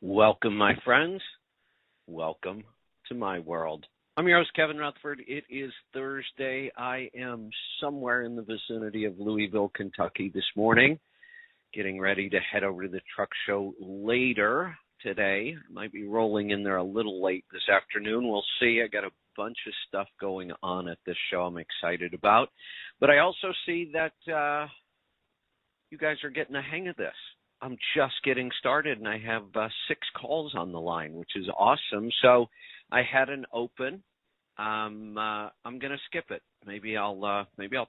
Welcome, my friends. Welcome to my world. I'm your host, Kevin Rutherford. It is Thursday. I am somewhere in the vicinity of Louisville, Kentucky this morning, getting ready to head over to the truck show later today. Might be rolling in there a little late this afternoon. We'll see. I got a bunch of stuff going on at this show I'm excited about. But I also see that you guys are getting the hang of this. I'm just getting started, and I have 6 calls on the line, which is awesome. So I had an open. I'm going to skip it. Maybe I'll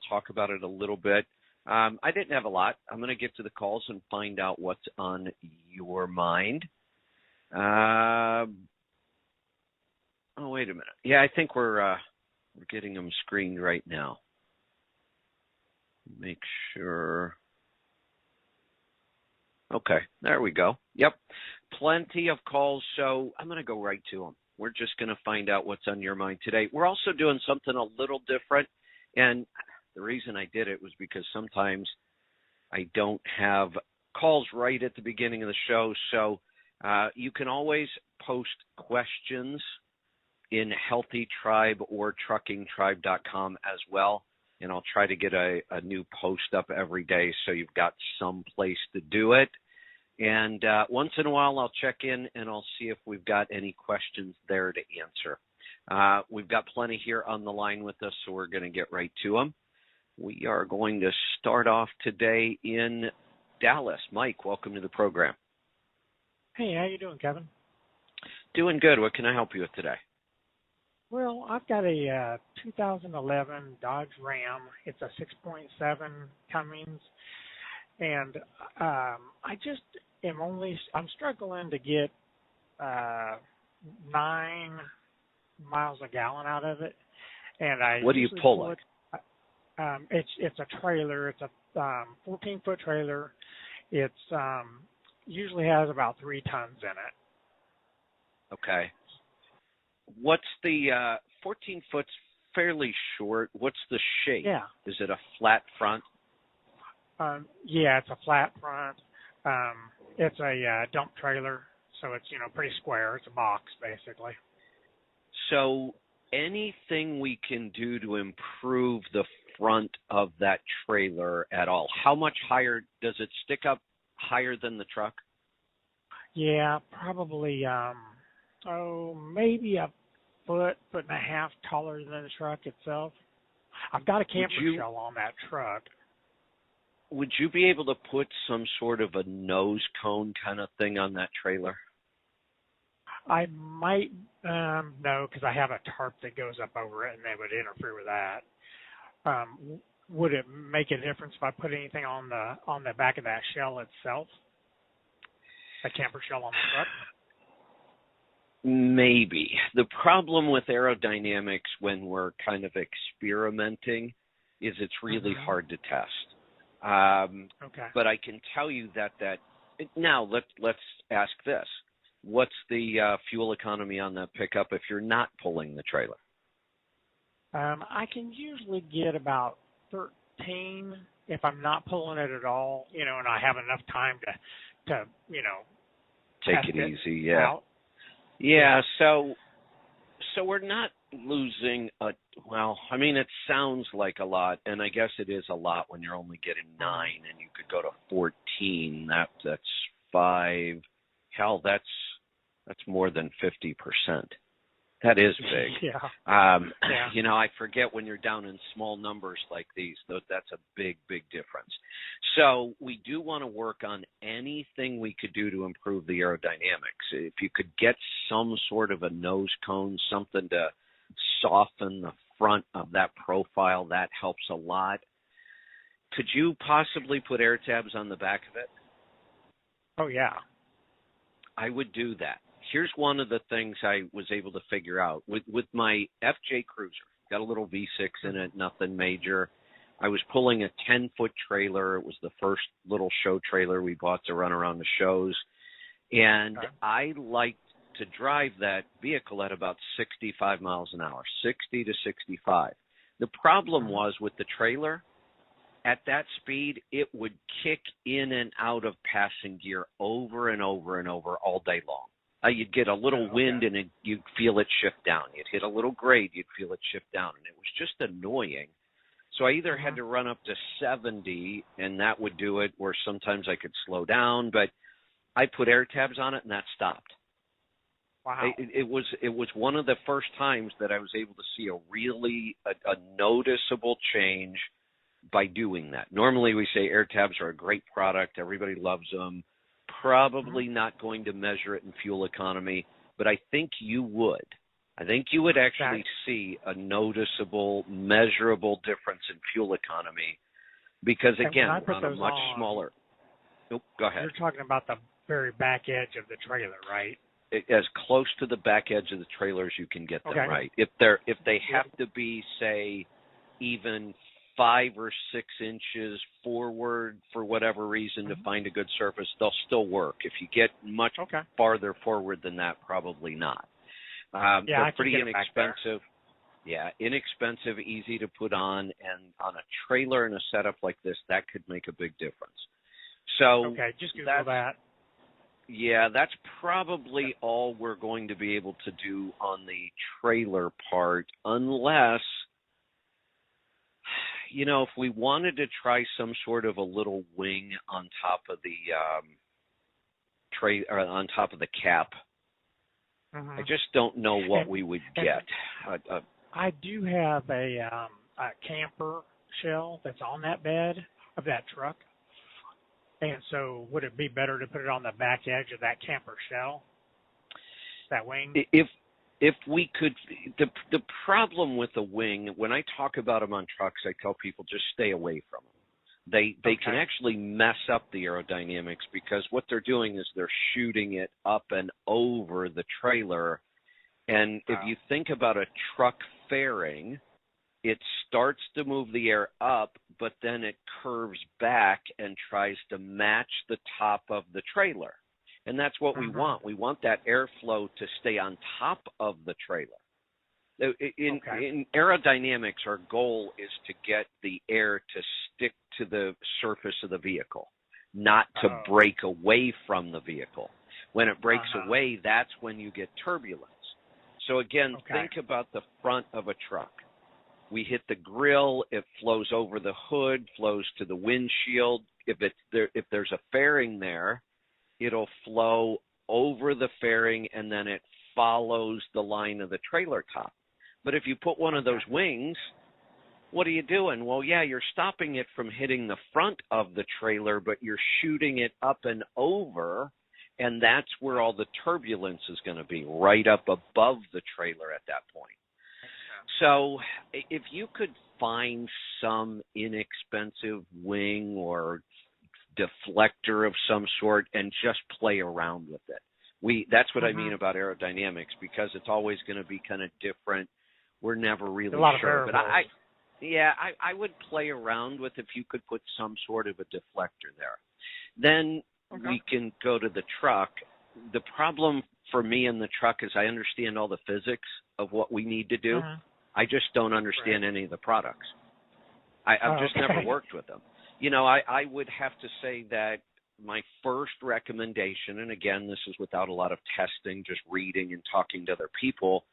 talk about it a little bit. I didn't have a lot. I'm going to get to the calls and find out what's on your mind. Oh, wait a minute. Yeah, I think we're getting them screened right now. Make sure. Okay, there we go. Yep, plenty of calls, so I'm going to go right to them. We're just going to find out what's on your mind today. We're also doing something a little different, and the reason I did it was because sometimes I don't have calls right at the beginning of the show, so you can always post questions in Healthy Tribe or TruckingTribe.com as well. And I'll try to get a new post up every day so you've got some place to do it. And once in a while, I'll check in and I'll see if we've got any questions there to answer. We've got plenty here on the line with us, so we're going to get right to them. We are going to start off today in Dallas. Mike, welcome to the program. Hey, how you doing, Kevin? Doing good. What can I help you with today? Well, I've got a 2011 Dodge Ram. It's a 6.7 Cummins, and I just I'm struggling to get 9 miles a gallon out of it. And what do you pull it? It's a trailer. It's a 14-foot trailer. It's usually has about 3 tons in it. Okay. What's the 14 foot's fairly short? What's the shape? Yeah. Is it a flat front? Yeah, it's a flat front. It's a dump trailer, so it's pretty square. It's a box basically. So anything we can do to improve the front of that trailer at all? How much higher does it stick up higher than the truck? Yeah, probably. Maybe a foot and a half taller than the truck itself. I've got a camper shell on that truck. Would you be able to put some sort of a nose cone kind of thing on that trailer? I might, no, because I have a tarp that goes up over it, and they would interfere with that. Would it make a difference if I put anything on the back of that shell itself? A camper shell on the truck? Maybe. The problem with aerodynamics when we're kind of experimenting is it's really hard to test. Okay. But I can tell you that now let's ask this. What's the fuel economy on that pickup if you're not pulling the trailer? I can usually get about 13 if I'm not pulling it at all, and I have enough time to take it easy, yeah. Out. Yeah, so we're not losing it sounds like a lot, and I guess it is a lot when you're only getting 9 and you could go to 14. That's 5. Hell, that's more than 50%. That is big. Yeah. I forget when you're down in small numbers like these, that's a big, big difference. So we do want to work on anything we could do to improve the aerodynamics. If you could get some sort of a nose cone, something to soften the front of that profile, that helps a lot. Could you possibly put air tabs on the back of it? Oh, yeah. I would do that. Here's one of the things I was able to figure out. With my FJ Cruiser, got a little V6 in it, nothing major. I was pulling a 10-foot trailer. It was the first little show trailer we bought to run around the shows. And I liked to drive that vehicle at about 65 miles an hour, 60 to 65. The problem was with the trailer, at that speed, it would kick in and out of passing gear over and over and over all day long. You'd get a little wind and you'd feel it shift down. You'd hit a little grade, you'd feel it shift down. And it was just annoying. So I either had to run up to 70, and that would do it, or sometimes I could slow down. But I put air tabs on it, and that stopped. Wow. It was one of the first times that I was able to see a really a noticeable change by doing that. Normally we say air tabs are a great product. Everybody loves them. Probably not going to measure it in fuel economy, but I think you would. I think you would actually see a noticeable, measurable difference in fuel economy because, again, we're on a much smaller. Nope, go ahead. You're talking about the very back edge of the trailer, right? As close to the back edge of the trailer as you can get them, right? If they have to be, say, even 5 or 6 inches forward for whatever reason to find a good surface, they'll still work. If you get much farther forward than that, probably not. They're pretty inexpensive. Yeah, inexpensive, easy to put on, and on a trailer and a setup like this, that could make a big difference. So just Google that. Yeah, that's probably all we're going to be able to do on the trailer part, unless, if we wanted to try some sort of a little wing on top of the on top of the cap. I just don't know what we would get. I do have a camper shell that's on that bed of that truck. And so would it be better to put it on the back edge of that camper shell, that wing? If we could, the problem with the wing, when I talk about them on trucks, I tell people just stay away from them. They can actually mess up the aerodynamics because what they're doing is they're shooting it up and over the trailer. And if you think about a truck fairing, it starts to move the air up, but then it curves back and tries to match the top of the trailer. And that's what we want. We want that airflow to stay on top of the trailer. In aerodynamics, our goal is to get the air to stick to the surface of the vehicle, not to break away from the vehicle. When it breaks away, that's when you get turbulence. So again, think about the front of a truck. We hit the grill, it flows over the hood, flows to the windshield. If there's a fairing there, it'll flow over the fairing and then it follows the line of the trailer top. But if you put one of those wings, what are you doing? Well, yeah, you're stopping it from hitting the front of the trailer, but you're shooting it up and over, and that's where all the turbulence is going to be, right up above the trailer at that point. So if you could find some inexpensive wing or deflector of some sort and just play around with it. That's what I mean about aerodynamics, because it's always going to be kind of different. We're never really sure. But I would play around with if you could put some sort of a deflector there. Then we can go to the truck. The problem for me in the truck is I understand all the physics of what we need to do. I just don't understand any of the products. I've just never worked with them. I would have to say that my first recommendation, and again, this is without a lot of testing, just reading and talking to other people,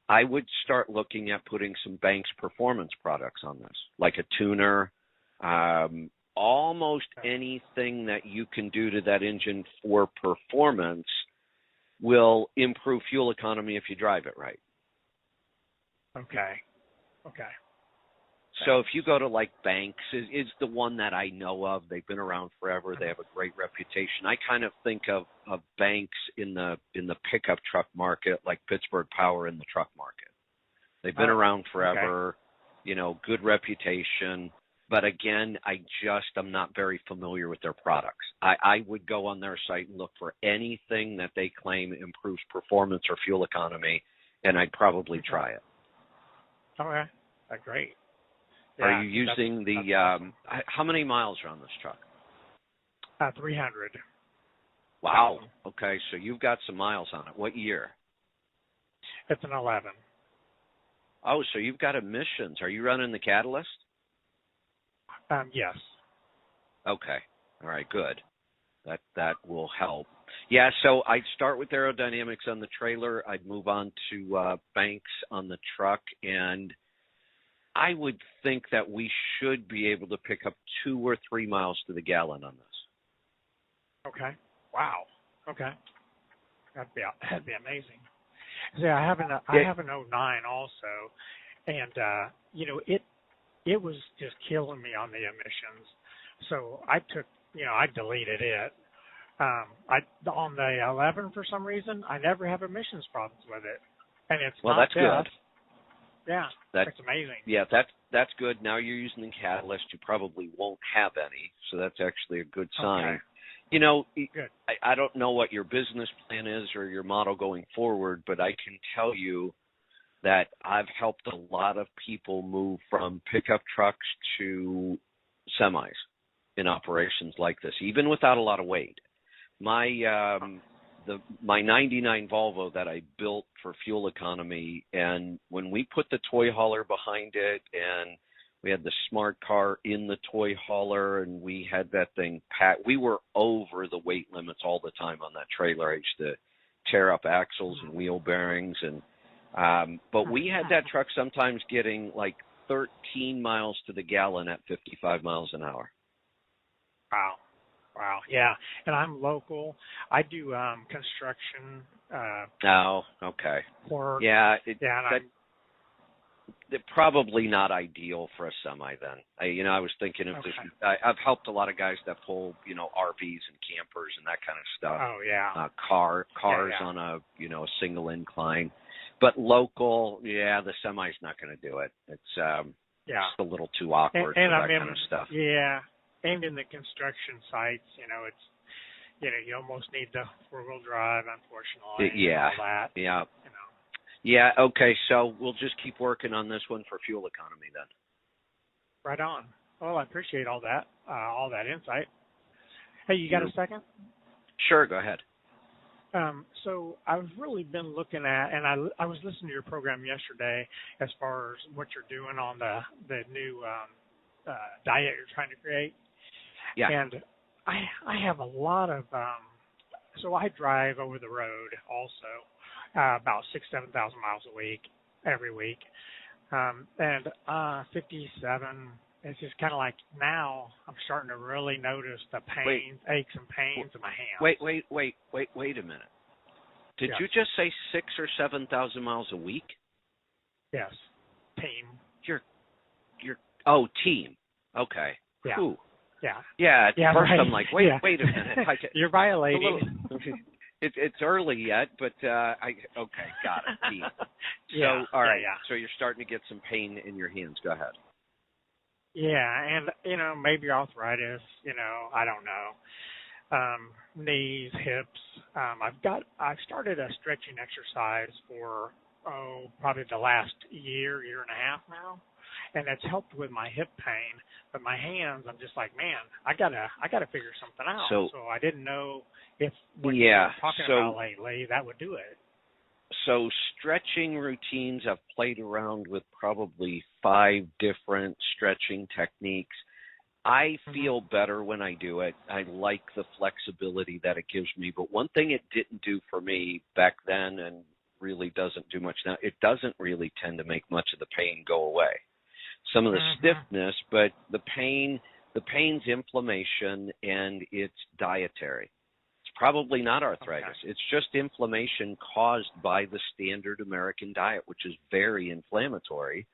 I would start looking at putting some Banks performance products on this, like a tuner, almost anything that you can do to that engine for performance will improve fuel economy if you drive it right. Okay. So if you go to like Banks, is the one that I know of. They've been around forever. They have a great reputation. I kind of think of Banks in the pickup truck market like Pittsburgh Power in the truck market. They've been around forever, good reputation. But again, I'm not very familiar with their products. I would go on their site and look for anything that they claim improves performance or fuel economy, and I'd probably try it. Okay, that's great. Are you using how many miles are on this truck? 300. Wow. Okay, so you've got some miles on it. What year? It's an 11. Oh, so you've got emissions. Are you running the catalyst? Yes. Okay. All right, good. That will help. Yeah, so I'd start with aerodynamics on the trailer. I'd move on to banks on the truck, and I would think that we should be able to pick up 2 or 3 miles to the gallon on this. Okay. Wow. Okay. That'd be amazing. See, I have an '09 also, and it was just killing me on the emissions. So I deleted it. On the 11 for some reason, I never have emissions problems with it, and it's well, not that's death. good. Yeah, that's amazing. Yeah, that's good. Now you're using the catalyst. You probably won't have any, so that's actually a good sign. Okay. Good. I don't know what your business plan is or your model going forward, but I can tell you that I've helped a lot of people move from pickup trucks to semis in operations like this, even without a lot of weight. My 99 Volvo that I built for fuel economy, and when we put the toy hauler behind it, and we had the smart car in the toy hauler, and we had that thing packed, we were over the weight limits all the time on that trailer. I used to tear up axles and wheel bearings, and but we had that truck sometimes getting like 13 miles to the gallon at 55 miles an hour. Wow. Yeah. And I'm local. I do construction. Oh, okay. Work. Yeah. And They're probably not ideal for a semi then. I was thinking of this. I've helped a lot of guys that pull, RVs and campers and that kind of stuff. Oh, yeah. Cars on a single incline. But local, the semi's not going to do it. It's just a little too awkward for that kind of stuff. Yeah. And in the construction sites, it's, you almost need the 4-wheel drive, unfortunately. Yeah. And all that, Yeah. Yeah, okay, so we'll just keep working on this one for fuel economy then. Right on. Well, I appreciate all that insight. Hey, you got a second? Sure, go ahead. So I've really been looking at, and I was listening to your program yesterday as far as what you're doing on the new diet you're trying to create. Yeah. And I have a lot of, so I drive over the road also. About 7,000 miles every week. And 57, it's just kind of like now I'm starting to really notice the aches and pains in my hands. Wait a minute. Did you just say 6,000 or 7,000 miles a week? Yes. Team. Team. Okay. Yeah. Whew. Yeah. At first right. I'm like, wait a minute. You're violating. It's early yet, but got it. Team. Yeah. So, all right. Yeah. So you're starting to get some pain in your hands. Go ahead. Yeah, and maybe arthritis. I don't know. Knees, hips. I've started a stretching exercise for probably the last year and a half now, and it's helped with my hip pain. But my hands, I'm just like, man, I gotta figure something out. So I didn't know if what you were talking about lately that would do it. So stretching routines, I've played around with probably 5 different stretching techniques. I feel better when I do it. I like the flexibility that it gives me. But one thing it didn't do for me back then, and really doesn't do much now, it doesn't really tend to make much of the pain go away. Some of the stiffness, but the pain's inflammation, and it's dietary. It's probably not arthritis. Okay. It's just inflammation caused by the standard American diet, which is very inflammatory.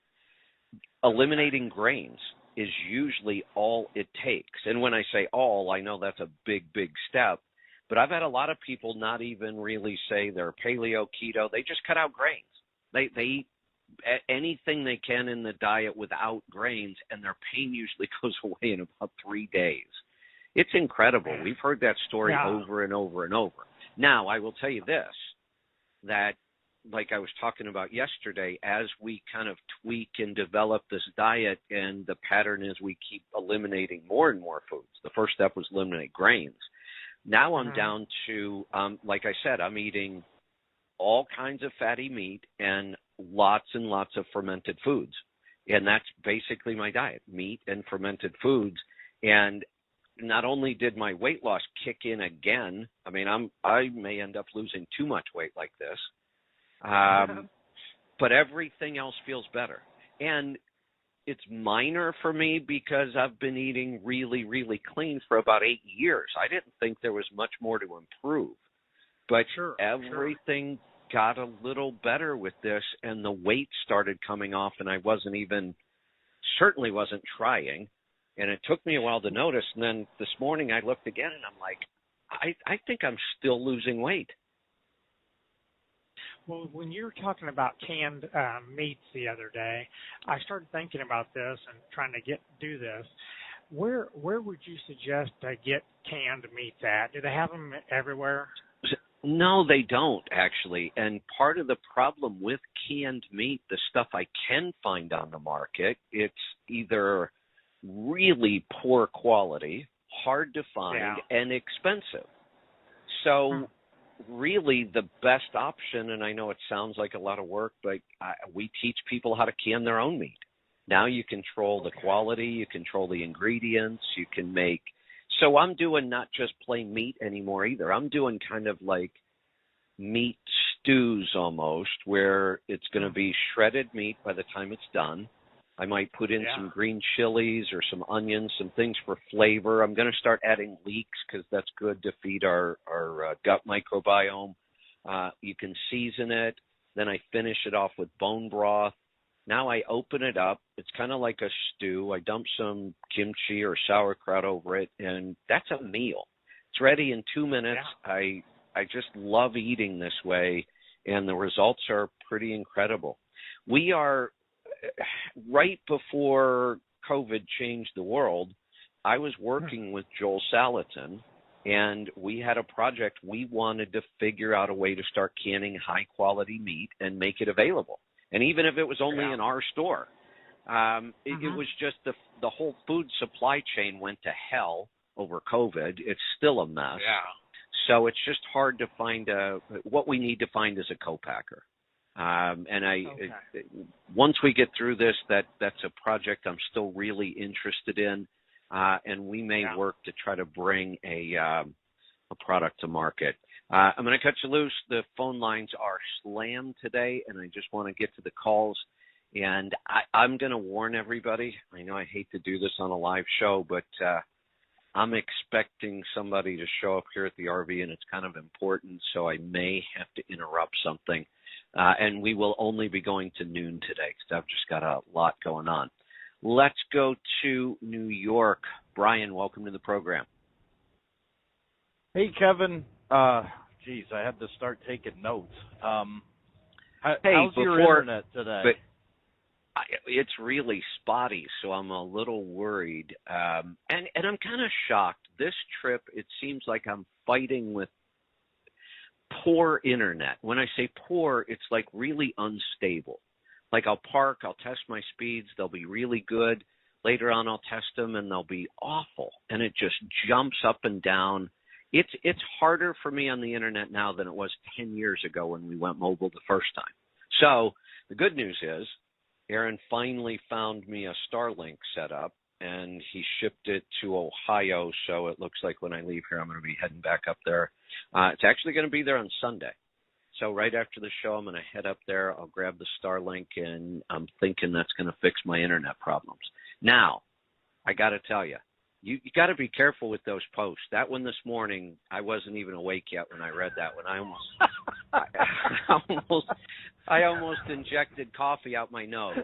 Eliminating grains is usually all it takes. And when I say all, I know that's a big, big step. But I've had a lot of people not even really say they're paleo, keto. They just cut out grains. They eat anything they can in the diet without grains, and their pain usually goes away in about 3 days. It's incredible. We've heard that story over and over and over. Now, I will tell you this, that like I was talking about yesterday, as we kind of tweak and develop this diet, and the pattern is we keep eliminating more and more foods. The first step was eliminate grains. Now I'm down to, like I said, I'm eating all kinds of fatty meat and lots of fermented foods. And that's basically my diet, meat and fermented foods. And not only did my weight loss kick in again, I mean, I may end up losing too much weight like this, but everything else feels better. And it's minor for me because I've been eating really, really clean for about 8 years. I didn't think there was much more to improve, but everything got a little better with this, and the weight started coming off, and I certainly wasn't trying, and it took me a while to notice. And then this morning I looked again, and I'm like, I think I'm still losing weight. Well, when you were talking about canned meats the other day, I started thinking about this and trying to do this. Where would you suggest I get canned meats at? Do they have them everywhere? No, they don't, actually. And part of the problem with canned meat, the stuff I can find on the market, it's either really poor quality, hard to find, and expensive. So really the best option, and I know it sounds like a lot of work, but we teach people how to can their own meat. Now you control the quality, you control the ingredients, you can make. So I'm doing not just plain meat anymore either. I'm doing kind of like meat stews almost, where it's going to be shredded meat by the time it's done. I might put in some green chilies or some onions, some things for flavor. I'm going to start adding leeks because that's good to feed our gut microbiome. You can season it. Then I finish it off with bone broth. Now I open it up. It's kind of like a stew. I dump some kimchi or sauerkraut over it, and that's a meal. It's ready in 2 minutes. I just love eating this way, and the results are pretty incredible. We are, right before COVID changed the world, I was working with Joel Salatin, and we had a project. We wanted to figure out a way to start canning high-quality meat and make it available. And even if it was only in our store, it was just the whole food supply chain went to hell over COVID. It's still a mess. So it's just hard to find what we need to find is a co-packer. Once we get through this, that's a project I'm still really interested in, and we may work to try to bring a product to market. I'm going to cut you loose. The phone lines are slammed today, and I just want to get to the calls. And I'm going to warn everybody. I know I hate to do this on a live show, but I'm expecting somebody to show up here at the RV, and it's kind of important, so I may have to interrupt something. And we will only be going to noon today because I've just got a lot going on. Let's go to New York. Brian, welcome to the program. Hey, Kevin. I had to start taking notes. How's your internet today? It's really spotty, so I'm a little worried. And I'm kind of shocked. This trip, it seems like I'm fighting with poor internet. When I say poor, it's like really unstable. Like I'll park, I'll test my speeds, they'll be really good. Later on, I'll test them, and they'll be awful. And it just jumps up and down. It's harder for me on the internet now than it was 10 years ago when we went mobile the first time. So the good news is Aaron finally found me a Starlink setup, and he shipped it to Ohio. So it looks like when I leave here, I'm going to be heading back up there. It's actually going to be there on Sunday. So right after the show, I'm going to head up there. I'll grab the Starlink, and I'm thinking that's going to fix my internet problems. Now, I got to tell you, you got to be careful with those posts. That one this morning, I wasn't even awake yet when I read that one. I almost injected coffee out my nose.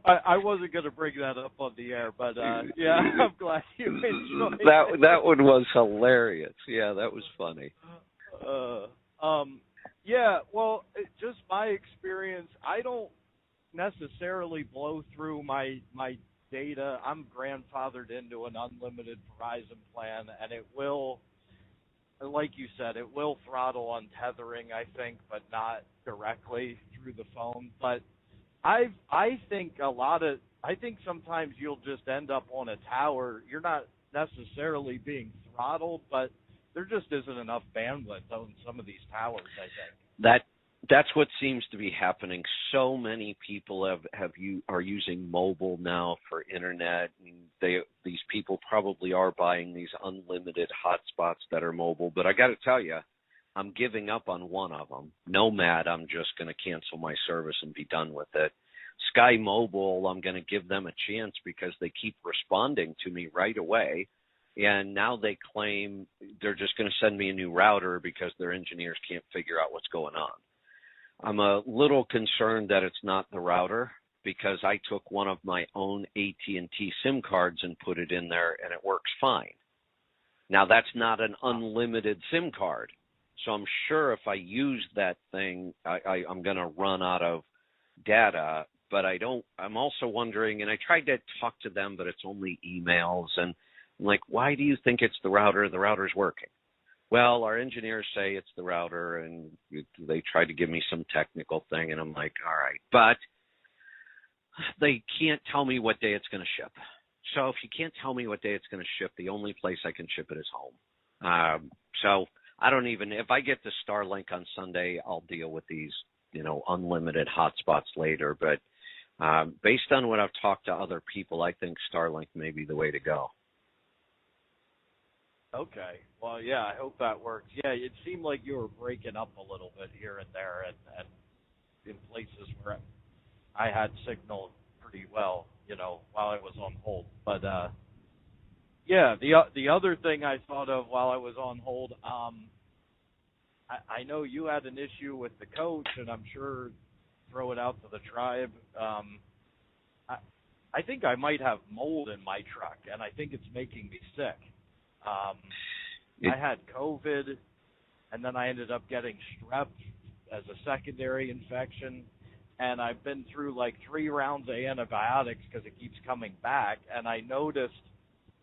I wasn't going to bring that up on the air, but I'm glad you enjoyed it. That one was hilarious. Yeah, that was funny. Just my experience, I don't necessarily blow through my data. I'm grandfathered into an unlimited Verizon plan, and it will, like you said, it will throttle on tethering, I think, but not directly through the phone. But I think sometimes you'll just end up on a tower. You're not necessarily being throttled, but there just isn't enough bandwidth on some of these towers, I think. That's what seems to be happening. So many people are using mobile now for internet, and these people probably are buying these unlimited hotspots that are mobile. But I got to tell you, I'm giving up on one of them. Nomad, I'm just going to cancel my service and be done with it. Sky Mobile, I'm going to give them a chance because they keep responding to me right away. And now they claim they're just going to send me a new router because their engineers can't figure out what's going on. I'm a little concerned that it's not the router because I took one of my own AT&T SIM cards and put it in there, and it works fine. Now, that's not an unlimited SIM card. So I'm sure if I use that thing, I'm going to run out of data. But I'm also wondering, and I tried to talk to them, but it's only emails. And I'm like, why do you think it's the router? The router's working. Well, our engineers say it's the router, and they tried to give me some technical thing. And I'm like, all right. But they can't tell me what day it's going to ship. So if you can't tell me what day it's going to ship, the only place I can ship it is home. So I don't even, if I get the Starlink on Sunday, I'll deal with these, unlimited hotspots later. But based on what I've talked to other people, I think Starlink may be the way to go. Okay. Well, yeah, I hope that works. Yeah, it seemed like you were breaking up a little bit here and there and in places where I had signal pretty well, while I was on hold. But, yeah, the other thing I thought of while I was on hold, I know you had an issue with the coach, and I'm sure throw it out to the tribe. I think I might have mold in my truck, and I think it's making me sick. I had COVID, and then I ended up getting strep as a secondary infection, and I've been through like 3 rounds of antibiotics because it keeps coming back, and I noticed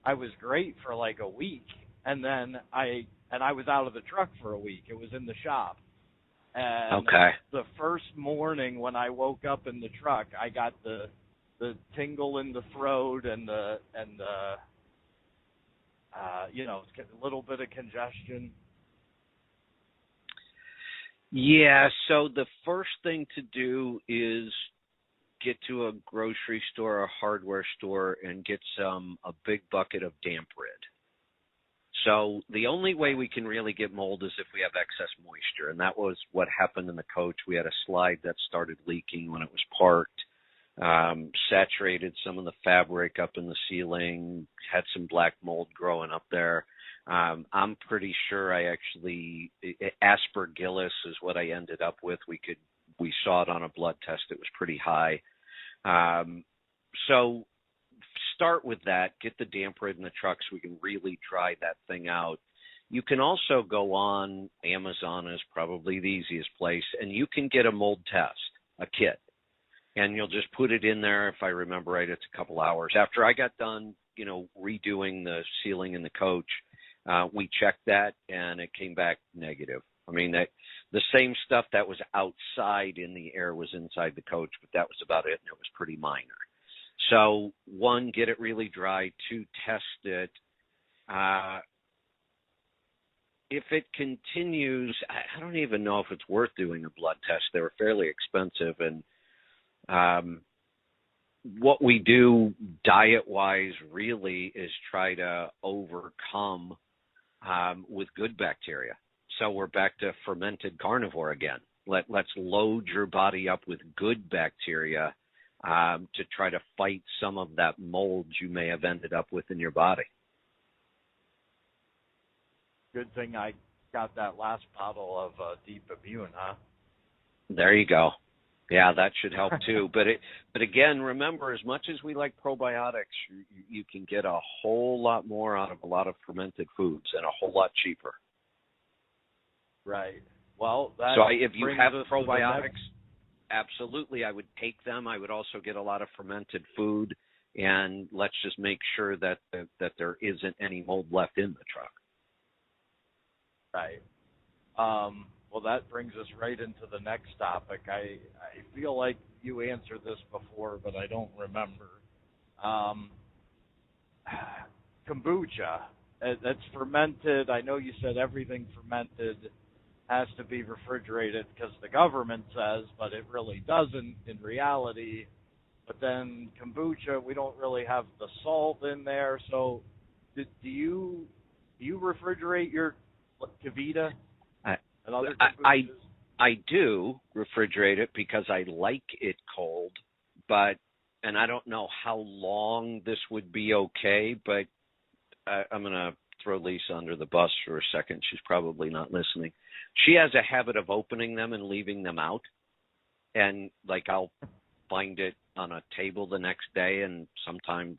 I was great for like a week, and then I was out of the truck for a week. It was in the shop. And okay. The first morning when I woke up in the truck, I got the tingle in the throat and a little bit of congestion. Yeah, so the first thing to do is get to a grocery store or hardware store and get a big bucket of damp rid. So the only way we can really get mold is if we have excess moisture, and that was what happened in the coach. We had a slide that started leaking when it was parked, saturated some of the fabric up in the ceiling, had some black mold growing up there. I'm pretty sure Aspergillus is what I ended up with. We saw it on a blood test. It was pretty high. So start with that, get the damp rid in the truck so we can really dry that thing out. You can also go on Amazon is probably the easiest place, and you can get a mold test, a kit, and you'll just put it in there. If I remember right, it's a couple hours. After I got done, redoing the ceiling in the coach, we checked that, and it came back negative. I mean, the same stuff that was outside in the air was inside the coach, but that was about it, and it was pretty minor. So, 1, get it really dry. 2, test it. If it continues, I don't even know if it's worth doing a blood test. They were fairly expensive, and what we do diet-wise really is try to overcome with good bacteria. So we're back to fermented carnivore again. Let's load your body up with good bacteria to try to fight some of that mold you may have ended up with in your body. Good thing I got that last bottle of Deep Immune, huh? There you go. Yeah, that should help too. But again, remember, as much as we like probiotics, you can get a whole lot more out of a lot of fermented foods and a whole lot cheaper. Right. Well, that so if you have probiotics, absolutely, I would take them. I would also get a lot of fermented food, and let's just make sure that there isn't any mold left in the truck. Right. Well, that brings us right into the next topic. I feel like you answered this before, but I don't remember. Kombucha. That's fermented. I know you said everything fermented. has to be refrigerated because the government says, but it really doesn't in reality. But then kombucha, we don't really have the salt in there. So do you refrigerate your Kavita and other kombuchas? I do refrigerate it because I like it cold, and I don't know how long this would be okay, but I'm going to throw Lisa under the bus for a second. She's probably not listening. She has a habit of opening them and leaving them out. And like I'll find it on a table the next day, and sometimes,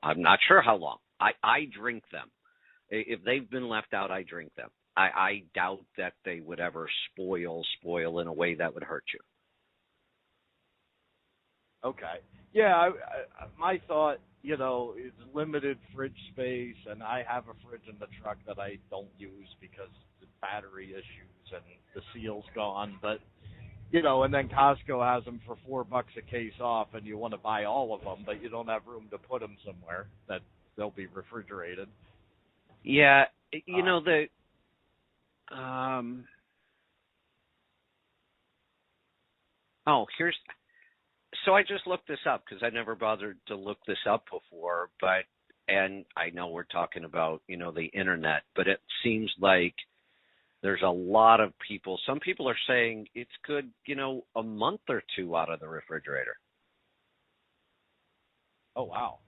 I'm not sure how long. I drink them. If they've been left out, I drink them. I doubt that they would ever spoil in a way that would hurt you. Okay. Yeah, my thought, is limited fridge space, and I have a fridge in the truck that I don't use because the battery issues and the seal's gone. But, and then Costco has them for $4 a case off, and you want to buy all of them, but you don't have room to put them somewhere that they'll be refrigerated. Yeah, So I just looked this up because I never bothered to look this up before, and I know we're talking about, the internet, but it seems like there's a lot of people. Some people are saying it's good, a month or two out of the refrigerator. Oh, wow.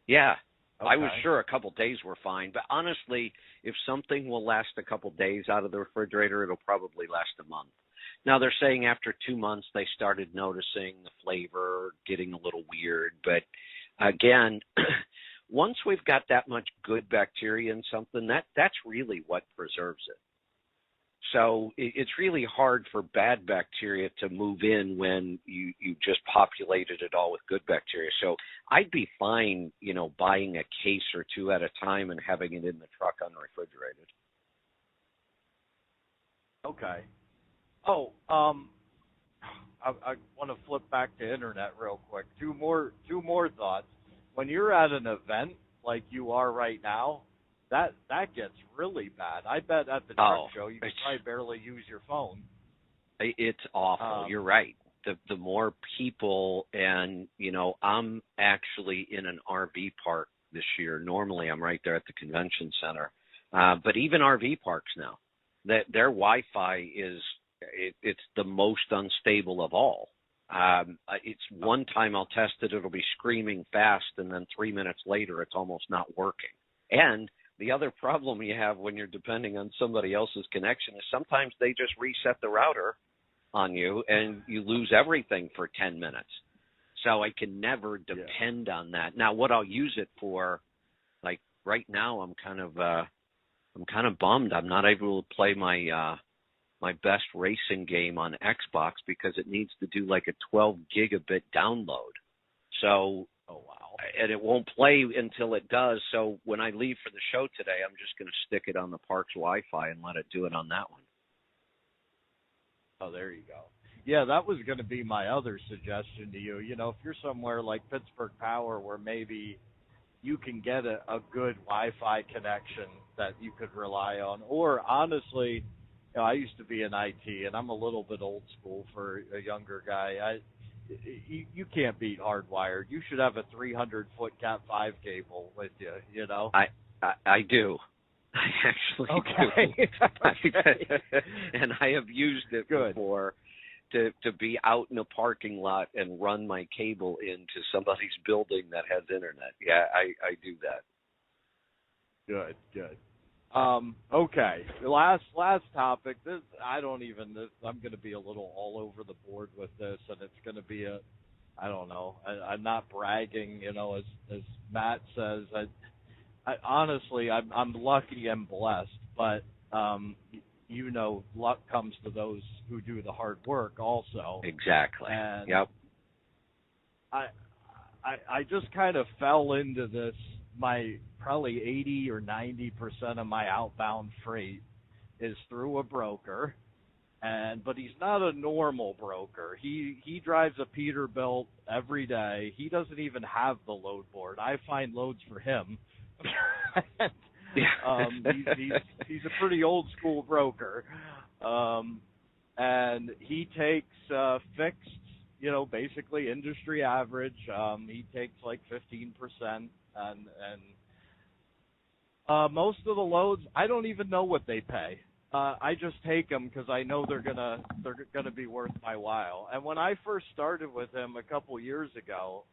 Yeah. Okay. I was sure a couple days were fine, but honestly, if something will last a couple days out of the refrigerator, it'll probably last a month. Now, they're saying after 2 months, they started noticing the flavor getting a little weird. But again, once we've got that much good bacteria in something, that's really what preserves it. So it's really hard for bad bacteria to move in when you just populated it all with good bacteria. So I'd be fine, buying a case or two at a time and having it in the truck unrefrigerated. Okay. Oh, I want to flip back to internet real quick. Two more thoughts. When you're at an event like you are right now, that gets really bad. I bet at the truck show you can probably barely use your phone. It's awful. You're right. The more people, and I'm actually in an RV park this year. Normally I'm right there at the convention center, but even RV parks now, that their Wi-Fi it's the most unstable of all. It's one time I'll test it, it'll be screaming fast, and then 3 minutes later it's almost not working. And the other problem you have when you're depending on somebody else's connection is sometimes they just reset the router on you and you lose everything for 10 minutes. So I can never depend on that. Now, what I'll use it for, like right now, I'm kind of bummed I'm not able to play my best racing game on Xbox because it needs to do like a 12 gigabit download. So, oh wow. And it won't play until it does. So when I leave for the show today, I'm just going to stick it on the park's Wi-Fi and let it do it on that one. Oh, there you go. Yeah, that was going to be my other suggestion to you. If you're somewhere like Pittsburgh Power where maybe you can get a good Wi-Fi connection that you could rely on, or honestly, I used to be in IT, and I'm a little bit old school for a younger guy. You can't beat hardwired. You should have a 300-foot Cat5 cable with you, I do. I actually do. Okay. And I have used it before to be out in a parking lot and run my cable into somebody's building that has internet. Yeah, I do that. Good. Okay. The last topic. I'm going to be a little all over the board with this, and it's going to be I don't know. I'm not bragging, as Matt says. I honestly, I'm lucky and blessed, but luck comes to those who do the hard work also. Exactly. And yep. I just kind of fell into this. My probably 80 or 90% of my outbound freight is through a broker, but he's not a normal broker. He drives a Peterbilt every day. He doesn't even have the load board. I find loads for him. He's a pretty old school broker, and he takes fixed, basically industry average. He takes like 15%, and most of the loads, I don't even know what they pay. I just take them because I know they're gonna be worth my while. And when I first started with him a couple years ago,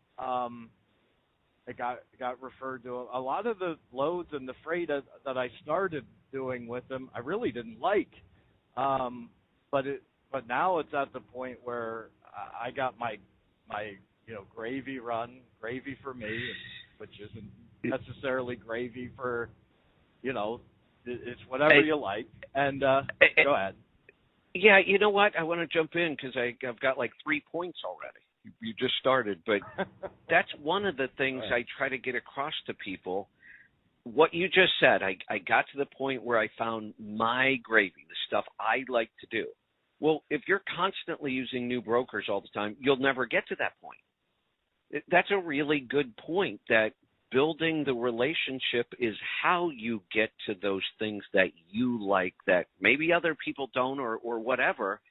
I got referred to a lot of the loads and the freight that I started doing with him. I really didn't like, but now it's at the point where I got my gravy run, gravy for me, which isn't necessarily gravy for, it's whatever you like. And go ahead. Yeah, you know what? I want to jump in because I've got like 3 points already. You just started, but that's one of the things I try to get across to people. What you just said, I got to the point where I found my gravy, the stuff I like to do. Well, if you're constantly using new brokers all the time, you'll never get to that point. That's a really good point, that building the relationship is how you get to those things that you like that maybe other people don't or whatever.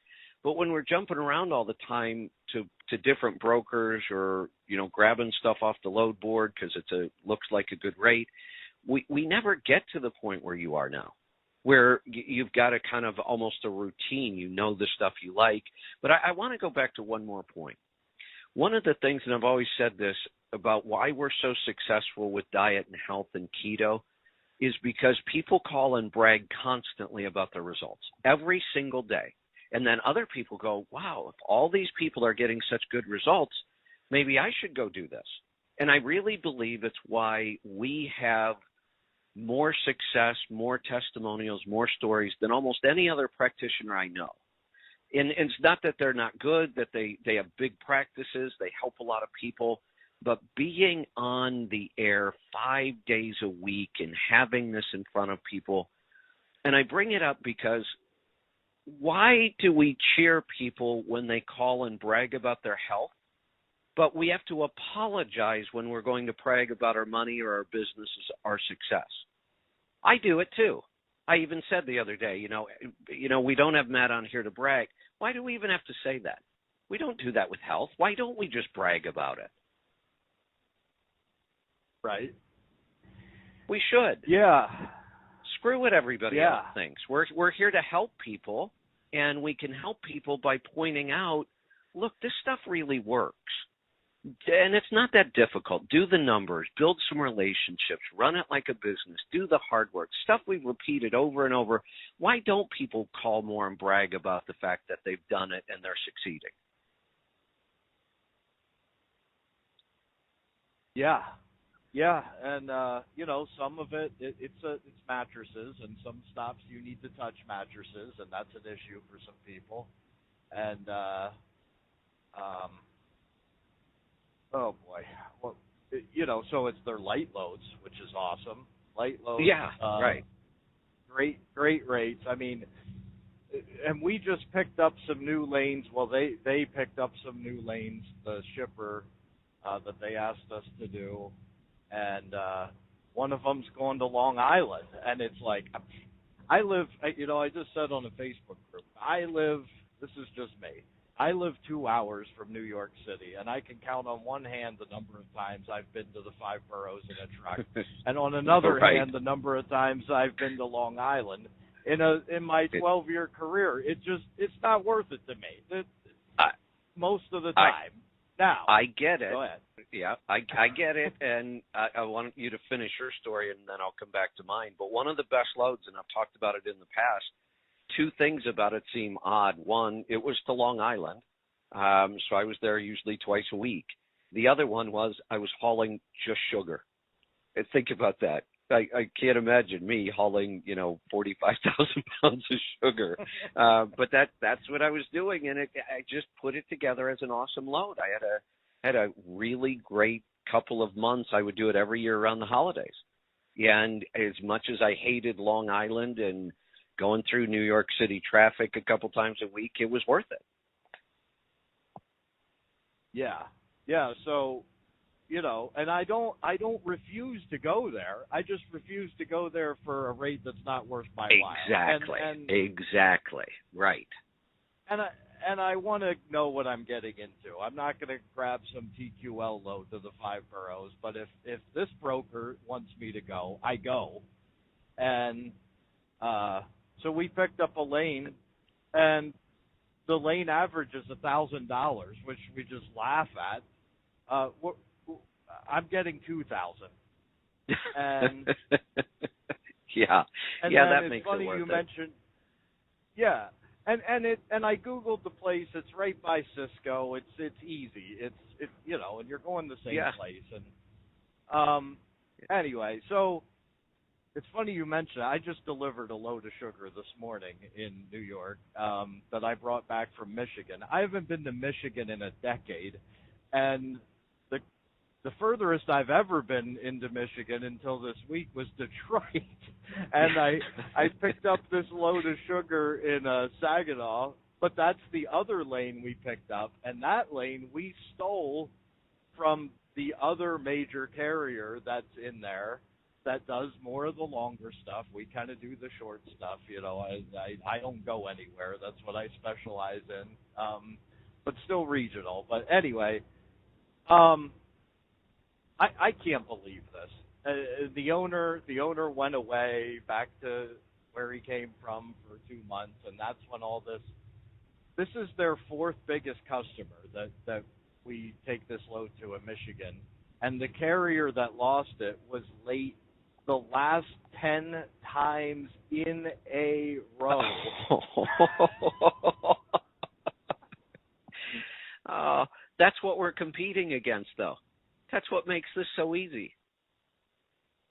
But when we're jumping around all the time to different brokers or, grabbing stuff off the load board because looks like a good rate, we never get to the point where you are now, where you've got a kind of almost a routine, the stuff you like. But I want to go back to one more point. One of the things, and I've always said this about why we're so successful with diet and health and keto, is because people call and brag constantly about their results every single day. And then other people go, wow, if all these people are getting such good results, maybe I should go do this. And I really believe it's why we have more success, more testimonials, more stories than almost any other practitioner I know. And it's not that they're not good, that they have big practices, they help a lot of people, but being on the air 5 days a week and having this in front of people, and I bring it up because why do we cheer people when they call and brag about their health, but we have to apologize when we're going to brag about our money or our business, our success? I do it too. I even said the other day, we don't have Matt on here to brag. Why do we even have to say that? We don't do that with health. Why don't we just brag about it? Right. We should. Yeah. Screw what everybody else thinks. We're here to help people, and we can help people by pointing out, look, this stuff really works. And it's not that difficult. Do the numbers, build some relationships, run it like a business, do the hard work, stuff we've repeated over and over. Why don't people call more and brag about the fact that they've done it and they're succeeding? Yeah. Yeah, and some of it's mattresses, and some stops you need to touch mattresses, and that's an issue for some people. And oh boy, well, so it's their light loads, which is awesome. Light loads, yeah, right. Great rates. I mean, and we just picked up some new lanes. Well, they picked up some new lanes. The shipper that they asked us to do. And one of them's going to Long Island, and it's like, I live, I just said on a Facebook group, this is just me, I live 2 hours from New York City, and I can count on one hand the number of times I've been to the 5 boroughs in a truck, and on another hand the number of times I've been to Long Island in my 12-year career. It's not worth it to me. Most of the time. Now, I get it. Go ahead. Yeah, I get it, and I want you to finish your story, and then I'll come back to mine. But one of the best loads, and I've talked about it in the past, 2 things about it seem odd. One, it was to Long Island, so I was there usually twice a week. The other one was I was hauling just sugar. And think about that. I can't imagine me hauling, 45,000 pounds of sugar. But that's what I was doing, and I just put it together as an awesome load. I had a really great couple of months. I would do it every year around the holidays. And as much as I hated Long Island and going through New York City traffic a couple times a week, it was worth it. Yeah. Yeah, so and I don't refuse to go there. I just refuse to go there for a rate that's not worth my while. Exactly. Right. And I want to know what I'm getting into. I'm not going to grab some TQL load to the 5 boroughs, but if this broker wants me to go, I go. And so we picked up a lane, and the lane average is $1,000, which we just laugh at. I'm getting 2,000. And yeah, and yeah, then that it's makes funny it worth you it. mentioned, yeah, and I googled the place. It's right by Cisco. It's easy. It's and you're going the same place. And anyway, so it's funny you mentioned. I just delivered a load of sugar this morning in New York that I brought back from Michigan. I haven't been to Michigan in a decade, and the furthest I've ever been into Michigan until this week was Detroit. And I picked up this load of sugar in Saginaw, but that's the other lane we picked up. And that lane we stole from the other major carrier that's in there that does more of the longer stuff. We kind of do the short stuff. I don't go anywhere. That's what I specialize in, but still regional. But anyway, I can't believe this. The owner went away back to where he came from for 2 months, and that's when all this. This is their 4th biggest customer that we take this load to in Michigan, and the carrier that lost it was late the last 10 times in a row. That's what we're competing against, though. That's what makes this so easy.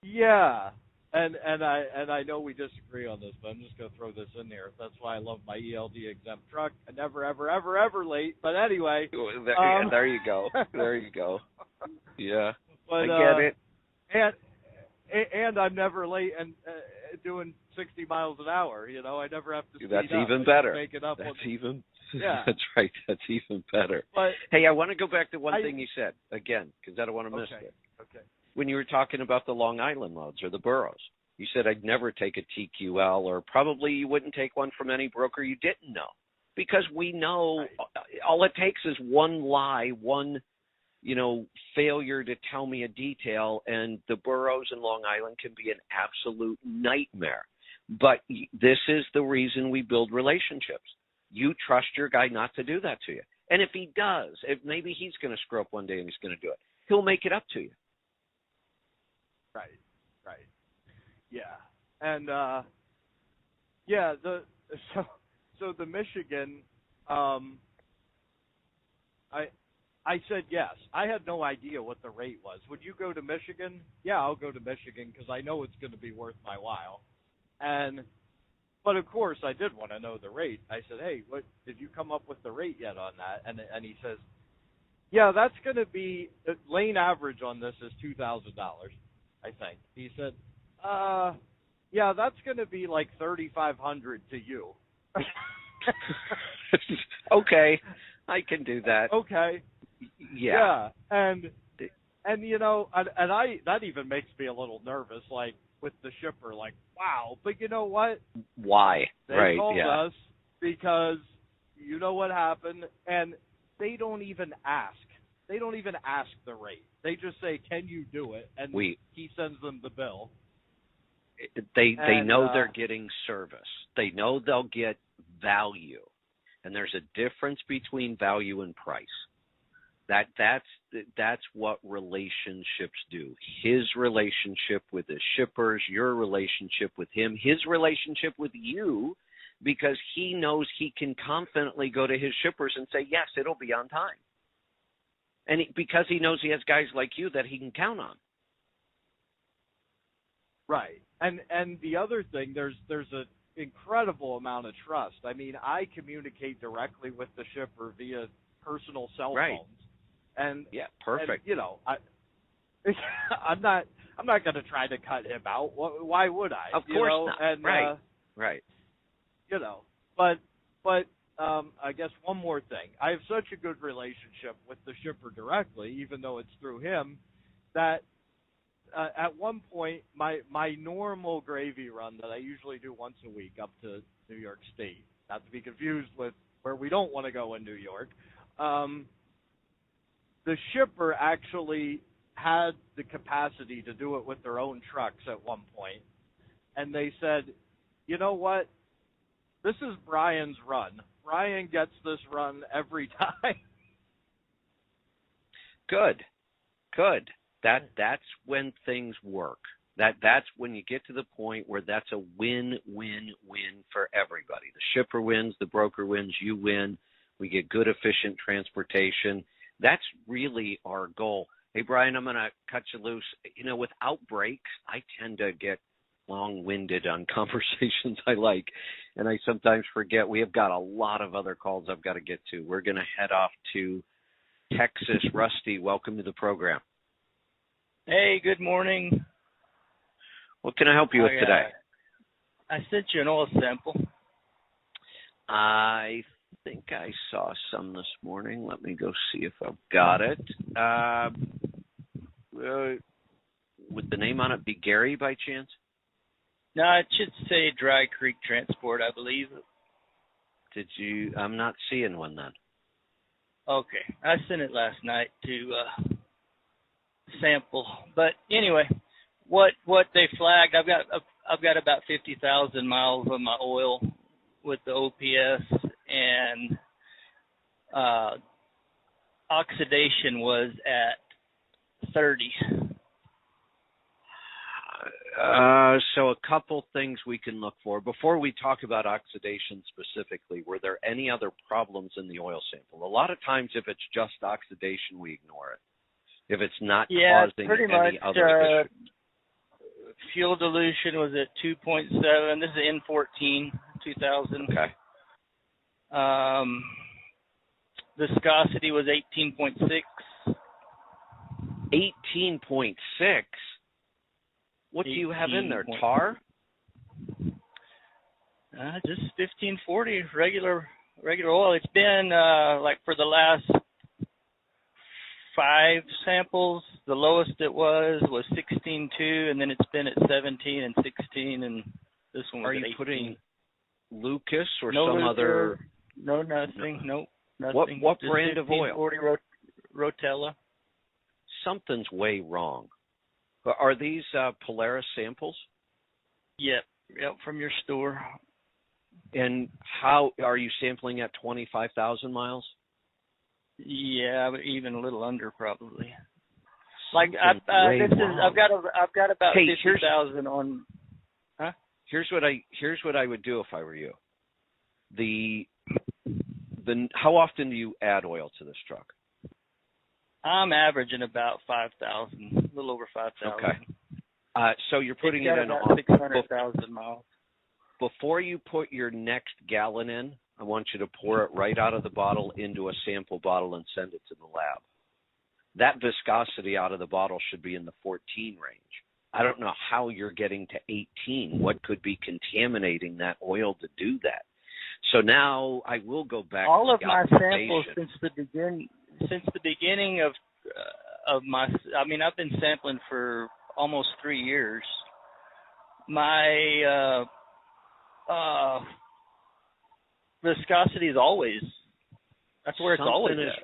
Yeah, and I know we disagree on this, but I'm just going to throw this in there. That's why I love my ELD exempt truck. I never, ever, ever, ever late. But anyway, there you go. There you go. Yeah, but, I get it. And I'm never late and doing 60 miles an hour. I never have to speed That's up. even better. Make it up. Yeah. That's right. That's even better. But, hey, I want to go back to one thing you said again, because I don't want to miss it. Okay. When you were talking about the Long Island loads or the boroughs, you said I'd never take a TQL, or probably you wouldn't take one from any broker you didn't know, because we know all it takes is one lie, one failure to tell me a detail, and the boroughs in Long Island can be an absolute nightmare. But this is the reason we build relationships. You trust your guy not to do that to you. And if he does, if maybe he's going to screw up one day and he's going to do it, he'll make it up to you. Right. Yeah. And so the Michigan, I said yes. I had no idea what the rate was. Would you go to Michigan? Yeah, I'll go to Michigan because I know it's going to be worth my while. But of course, I did want to know the rate. I said, "Hey, what did you come up with the rate yet on that?" And he says, "Yeah, that's going to be lane average on this is $2,000, I think." He said, "Yeah, that's going to be like $3,500 to you." Okay, I can do that. Okay. Yeah. And that even makes me a little nervous, like with the shipper, like, wow. But you know what? Why? They called us because you know what happened, and they don't even ask. They don't even ask the rate. They just say, "Can you do it?" And he sends them the bill. They know they're getting service. They know they'll get value, and there's a difference between value and price. That's what relationships do. His relationship with his shippers, your relationship with him, his relationship with you, because he knows he can confidently go to his shippers and say, yes, it'll be on time. And because he knows he has guys like you that he can count on. Right. And the other thing, there's an incredible amount of trust. I mean, I communicate directly with the shipper via personal cell phones. And yeah, perfect. And, I'm not going to try to cut him out. Why would I? Of course not. And, right. But I guess one more thing. I have such a good relationship with the shipper directly, even though it's through him, that at one point my normal gravy run that I usually do once a week up to New York State, not to be confused with where we don't want to go in New York, the shipper actually had the capacity to do it with their own trucks at one point, and they said, you know what? This is Brian's run. Brian gets this run every time. Good. That's when things work. That's when you get to the point where that's a win-win-win for everybody. The shipper wins, the broker wins, you win. We get good, efficient transportation. That's really our goal. Hey, Brian, I'm going to cut you loose. Without breaks, I tend to get long-winded on conversations I like, and I sometimes forget we have got a lot of other calls I've got to get to. We're going to head off to Texas. Rusty, welcome to the program. Hey, good morning. What can I help you with today? I sent you an oil sample. I think I saw some this morning. Let me go see if I've got it. Would the name on it be Gary by chance? No, it should say Dry Creek Transport, I believe. I'm not seeing one then. Okay, I sent it last night to sample. But anyway, what they flagged, I've got about 50,000 miles of my oil with the OPS, and oxidation was at 30. So a couple things we can look for. Before we talk about oxidation specifically, were there any other problems in the oil sample? A lot of times if it's just oxidation, we ignore it. If it's not causing pretty any much, other issues. Fuel dilution was at 2.7. This is N14, 2000. Okay. Viscosity was 18.6. 18.6? What do you have in there, tar? Just 1540, regular oil. It's been like for the last 5 samples, the lowest it was 16.2, and then it's been at 17 and 16, and this one was Are at you 18. putting Lucas or no some Lucas, other? No, nothing. Nope, nothing. What Just brand of oil? 1540 Rotella. Something's way wrong. Are these Polaris samples? Yep, from your store. And how are you sampling at 25,000 miles? Yeah, even a little under probably. Like I've got about 50,000 on. Huh? Here's what I would do if I were you. How often do you add oil to this truck? I'm averaging about 5,000, a little over 5,000. Okay. So you're putting it in about 600,000 miles. Before you put your next gallon in, I want you to pour it right out of the bottle into a sample bottle and send it to the lab. That viscosity out of the bottle should be in the 14 range. I don't know how you're getting to 18. What could be contaminating that oil to do that? So now I will go back. All to of the my oxidation. samples since the beginning of my, I mean, I've been sampling for almost 3 years. My viscosity is always, that's where it's always at.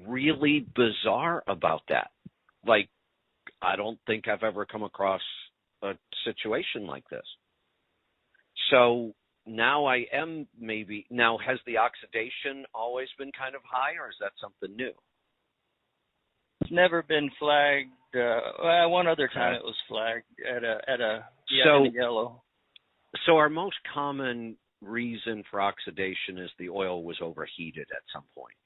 Really bizarre about that. Like, I don't think I've ever come across a situation like this. So now has the oxidation always been kind of high, or is that something new? It's never been flagged. One other time it was flagged at a yellow. So our most common reason for oxidation is the oil was overheated at some point.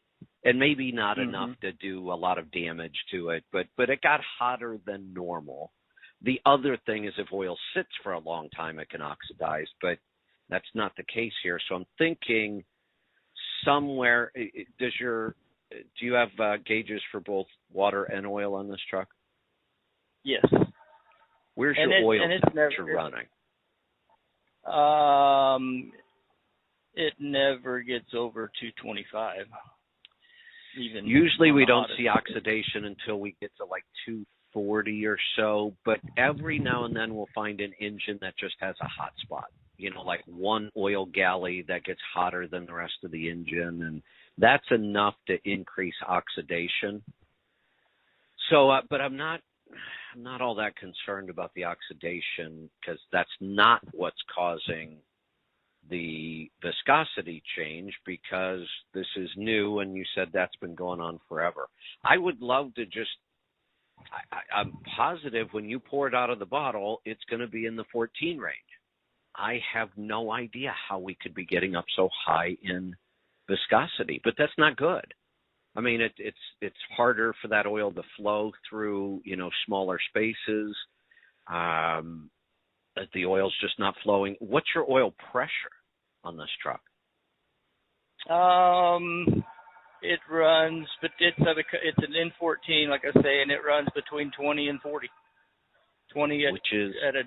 And maybe not enough to do a lot of damage to it, but it got hotter than normal. The other thing is if oil sits for a long time, it can oxidize, but that's not the case here. So I'm thinking somewhere, do you have gauges for both water and oil on this truck? Yes. Where's your oil temperature running? it never gets over 225. Even usually we don't see hottest. oxidation until we get to like 240 or so, but every now and then we'll find an engine that just has a hot spot. You know, like one oil galley that gets hotter than the rest of the engine, and that's enough to increase oxidation. So, but I'm not all that concerned about the oxidation because that's not what's causing the viscosity change, because this is new and you said that's been going on forever. I would love to just, I'm positive when you pour it out of the bottle, it's going to be in the 14 range. I have no idea how we could be getting up so high in viscosity, but that's not good. I mean, it's harder for that oil to flow through, you know, smaller spaces. The oil's just not flowing. What's your oil pressure on this truck? It runs, but it's an N14, like I say, and it runs between 20 and 40. 20 at, which is at a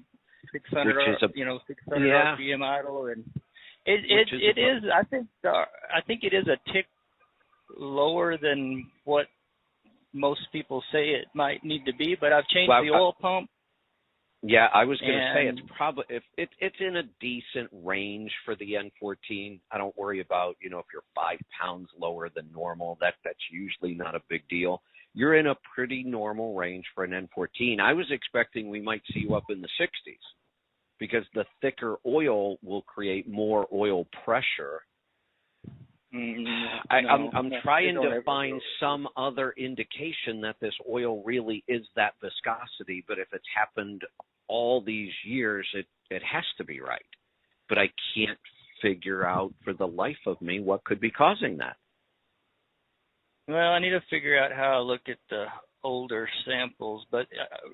600, which is a, 600 yeah. RPM idle, and it is. I think it is a tick lower than what most people say it might need to be. But I've changed the oil pump. Yeah, I was going to say it's probably if it's in a decent range for the N14. I don't worry about, you know, if you're 5 pounds lower than normal. That's usually not a big deal. You're in a pretty normal range for an N14. I was expecting we might see you up in the 60s because the thicker oil will create more oil pressure. I'm trying to find some other indication that this oil really is that viscosity, but if it's happened all these years, it has to be right. But I can't figure out for the life of me what could be causing that. Well, I need to figure out how to look at the older samples, but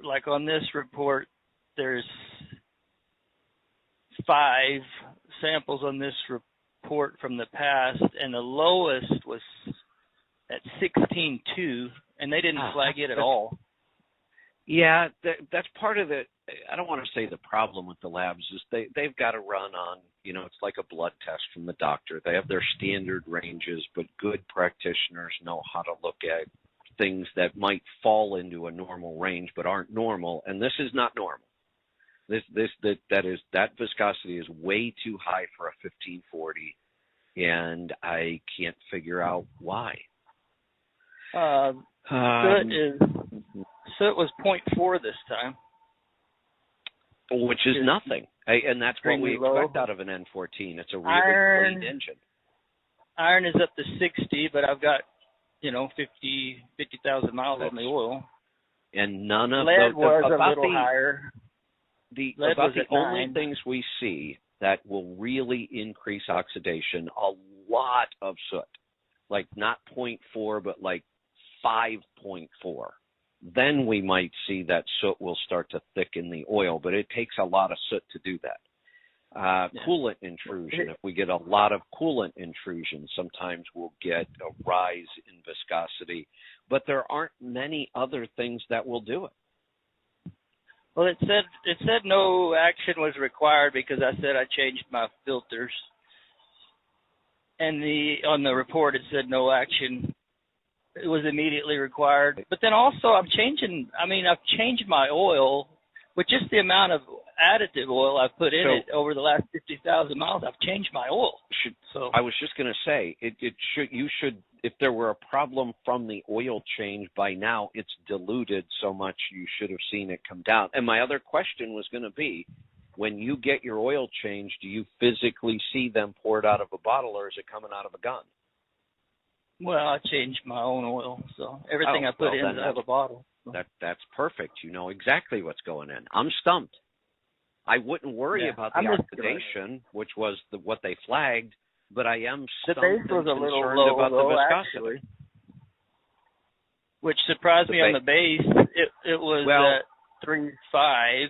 like on this report, there's 5 samples on this report from the past, and the lowest was at 16.2, and they didn't flag it at all. Yeah, that's part of it. I don't want to say the problem with the labs is they've got to run on, you know, it's like a blood test from the doctor. They have their standard ranges, but good practitioners know how to look at things that might fall into a normal range but aren't normal, and this is not normal. That viscosity is way too high for a 1540, and I can't figure out why. So it was 0.4 this time, which is nothing, and that's what we expect out of an N14. It's a really clean engine. Iron is up to 60, but I've got 50,000 miles on the oil, and none of lead was a little higher. About the only things we see that will really increase oxidation, a lot of soot, like not 0.4, but like 5.4. Then we might see that soot will start to thicken the oil, but it takes a lot of soot to do that. Coolant intrusion, if we get a lot of coolant intrusion, sometimes we'll get a rise in viscosity, but there aren't many other things that will do it. Well, it said no action was required because I said I changed my filters, and on the report it said no action. It was immediately required. But then also I've changed my oil with just the amount of additive oil I've put in it over the last 50,000 miles. I've changed my oil. So I was just going to say you should if there were a problem from the oil change by now, it's diluted so much you should have seen it come down. And my other question was going to be, when you get your oil change, do you physically see them poured out of a bottle, or is it coming out of a gun? Well, I changed my own oil, so everything I put in is out of a bottle. So. That's perfect. You know exactly what's going in. I'm stumped. I wouldn't worry about the oxidation, which was what they flagged, but I am stumped and concerned about the viscosity. Actually. Which surprised me on the base. It was at 3.5.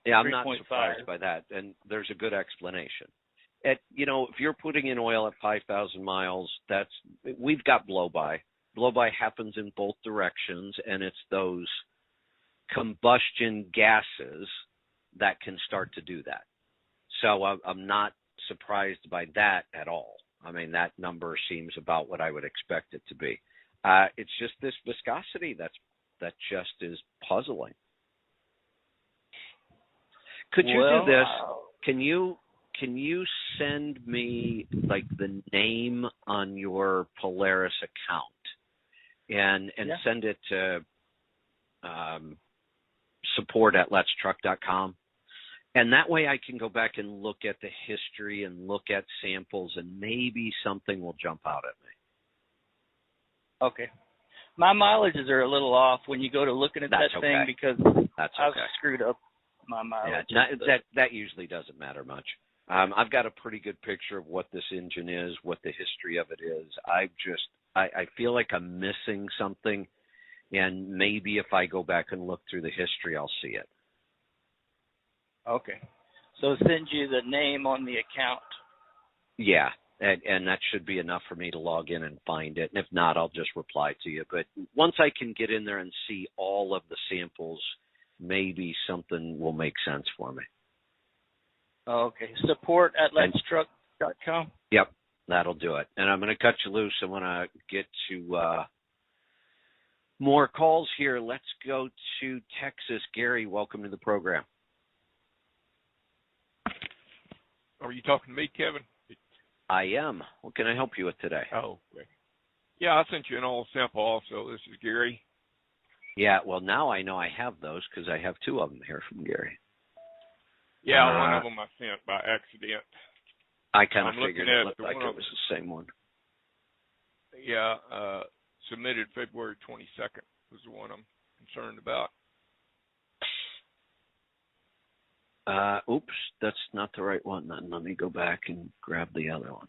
Yeah, I'm not surprised by that, and there's a good explanation. If you're putting in oil at 5,000 miles, we've got blow-by. Blow-by happens in both directions, and it's those combustion gases that can start to do that. So I'm not surprised by that at all. I mean, that number seems about what I would expect it to be. It's just this viscosity that just is puzzling. Could you do this? Can you send me like the name on your Polaris account and send it to support@letstruck.com? And that way I can go back and look at the history and look at samples, and maybe something will jump out at me. Okay. My mileages are a little off when you go to looking at that thing because I've screwed up my mileage. Yeah, that usually doesn't matter much. I've got a pretty good picture of what this engine is, what the history of it is. I feel like I'm missing something, and maybe if I go back and look through the history, I'll see it. Okay. So send you the name on the account. Yeah, and that should be enough for me to log in and find it. And if not, I'll just reply to you. But once I can get in there and see all of the samples, maybe something will make sense for me. Okay. Support@letstruck.com? Yep, that'll do it. And I'm going to cut you loose. I want to get to more calls here. Let's go to Texas. Gary, welcome to the program. Are you talking to me, Kevin? I am. What can I help you with today? Oh, okay. Yeah, I sent you an oil sample also. This is Gary. Yeah, well, now I know I have those because I have two of them here from Gary. Yeah, one of them I sent by accident. I kind of figured it looked like it was the same one. Yeah, submitted February 22nd was the one I'm concerned about. Oops, that's not the right one. Then let me go back and grab the other one.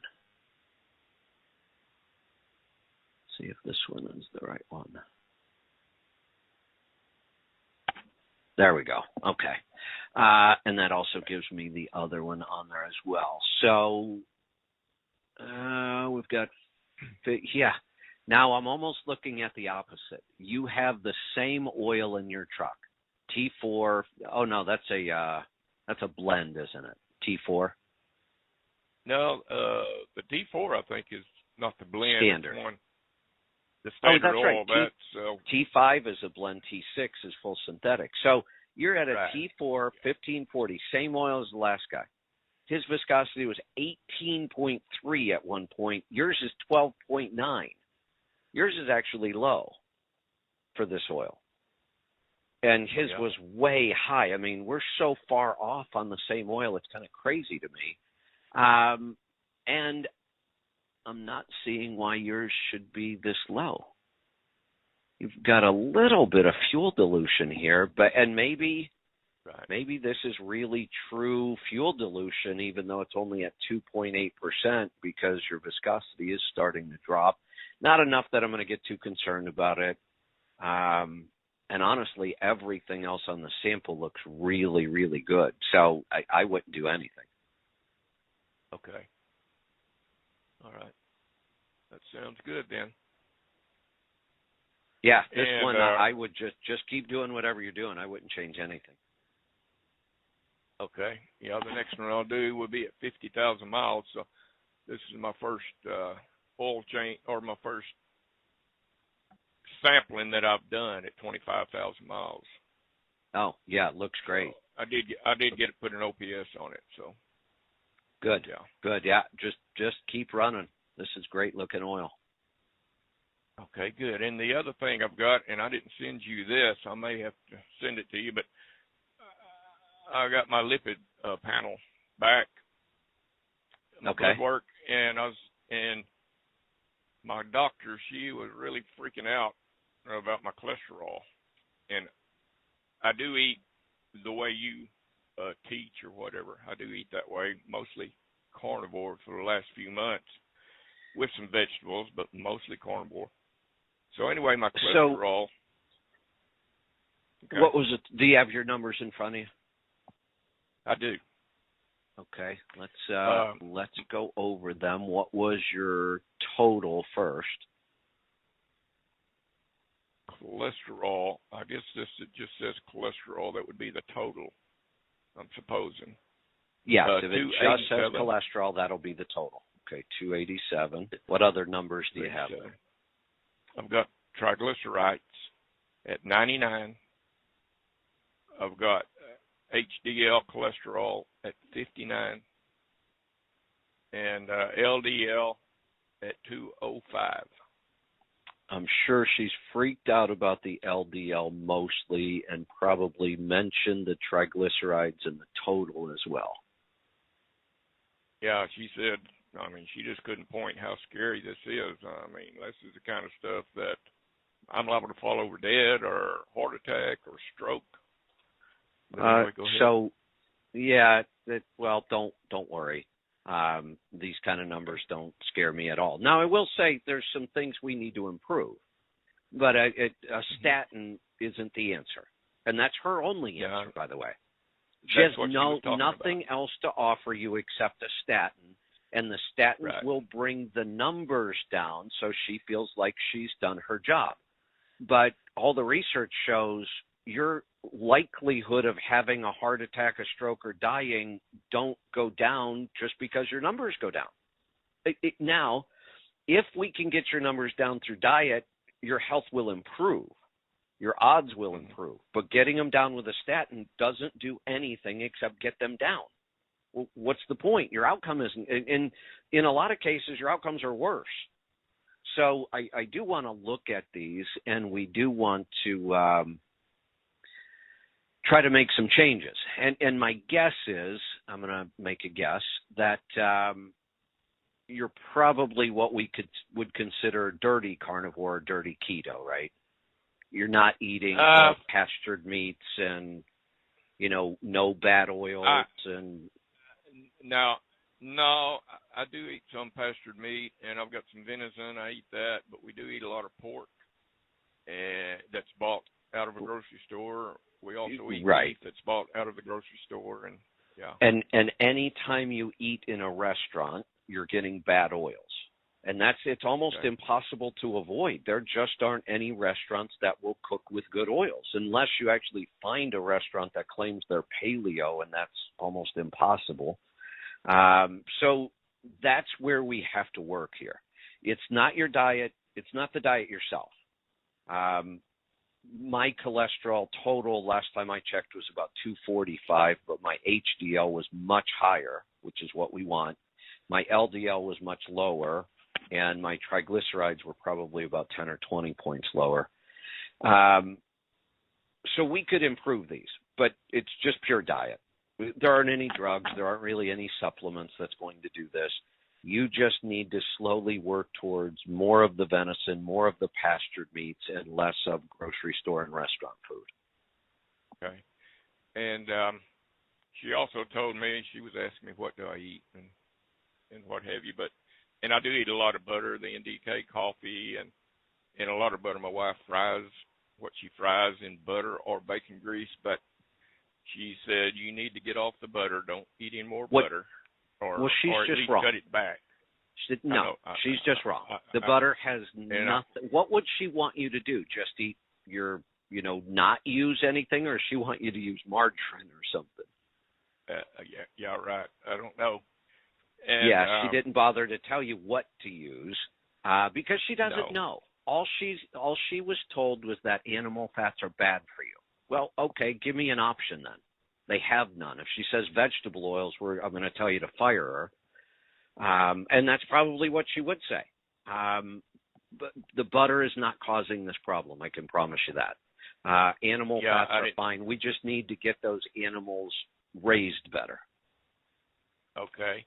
See if this one is the right one. There we go. Okay. And that also gives me the other one on there as well. So we've got, yeah. Now I'm almost looking at the opposite. You have the same oil in your truck. T4. Oh, no, that's a blend, isn't it? T4? No, the T4 I think is not the blend. Standard. It's one. The standard oil. Right. T5 is a blend. T6 is full synthetic. So you're at a T4 1540, same oil as the last guy. His viscosity was 18.3 at one point. Yours is 12.9. Yours is actually low for this oil. And his was way high. I mean, we're so far off on the same oil, it's kind of crazy to me. And I'm not seeing why yours should be this low. You've got a little bit of fuel dilution here, and maybe this is really true fuel dilution, even though it's only at 2.8% because your viscosity is starting to drop. Not enough that I'm going to get too concerned about it. And honestly, everything else on the sample looks really, really good. So I wouldn't do anything. Okay. All right. That sounds good then. Yeah, this one I would just keep doing whatever you're doing. I wouldn't change anything. Okay. Yeah, the next one I'll do will be at 50,000 miles. So this is my first oil change, or my first sampling that I've done at 25,000 miles. Oh, yeah, it looks great. So I did get to put an OPS on it, so good. Yeah. Good. Yeah, just keep running. This is great looking oil. Okay, good. And the other thing I've got, and I didn't send you this, I may have to send it to you, but I got my lipid panel back. My blood work, and my doctor, she was really freaking out about my cholesterol. And I do eat the way you teach or whatever. I do eat that way, mostly carnivore for the last few months with some vegetables, but mostly carnivore. So anyway, my cholesterol. Okay. What was it? Do you have your numbers in front of you? I do. Okay, let's go over them. What was your total first? Cholesterol. I guess it just says cholesterol. That would be the total, I'm supposing. Yes, if it just says 287. cholesterol, that'll be the total. Okay, 287. What other numbers do you have there? I've got triglycerides at 99. I've got HDL cholesterol at 59. And LDL at 205. I'm sure she's freaked out about the LDL mostly and probably mentioned the triglycerides and the total as well. Yeah, she said, she just couldn't point how scary this is. This is the kind of stuff that I'm liable to fall over dead or heart attack or stroke. But anyway, go ahead. Don't worry. These kind of numbers don't scare me at all. Now, I will say there's some things we need to improve, but a statin isn't the answer, and that's her only answer, by the way. She has nothing else to offer you except a statin, and the statins will bring the numbers down so she feels like she's done her job. But all the research shows your likelihood of having a heart attack, a stroke, or dying don't go down just because your numbers go down. Now, if we can get your numbers down through diet, your health will improve. Your odds will improve. But getting them down with a statin doesn't do anything except get them down. Well, what's the point? Your outcome isn't. In a lot of cases, your outcomes are worse. So I do want to look at these, and we do want to try to make some changes. And my guess is, I'm going to make a guess, that you're probably what we would consider dirty carnivore or dirty keto, right? You're not eating pastured meats and, no bad oils No, I do eat some pastured meat, and I've got some venison. I eat that, but we do eat a lot of pork, and that's bought out of a grocery store. We also eat beef that's bought out of the grocery store, and yeah. And any time you eat in a restaurant, you're getting bad oils, and it's almost impossible to avoid. There just aren't any restaurants that will cook with good oils, unless you actually find a restaurant that claims they're paleo, and that's almost impossible. So that's where we have to work here. It's not your diet. It's not the diet yourself. My cholesterol total last time I checked was about 245, but my HDL was much higher, which is what we want. My LDL was much lower, and my triglycerides were probably about 10 or 20 points lower. So we could improve these, but it's just pure diet. There aren't any drugs. There aren't really any supplements that's going to do this. You just need to slowly work towards more of the venison, more of the pastured meats, and less of grocery store and restaurant food. Okay. And she also told me, she was asking me what do I eat and what have you. And I do eat a lot of butter, the NDK coffee, and a lot of butter. My wife fries what she fries in butter or bacon grease, but she said, you need to get off the butter. Don't eat any more butter. She's or at just least wrong. Cut it back. She's just wrong. The butter has nothing. What would she want you to do? Just eat not use anything, or she want you to use margarine or something? Yeah, right. I don't know. And, she didn't bother to tell you what to use because she doesn't know. All she was told was that animal fats are bad for you. Well, okay, give me an option then. They have none. If she says vegetable oils, I'm going to tell you to fire her. And that's probably what she would say. But the butter is not causing this problem. I can promise you that. Animal fats are fine. We just need to get those animals raised better. Okay.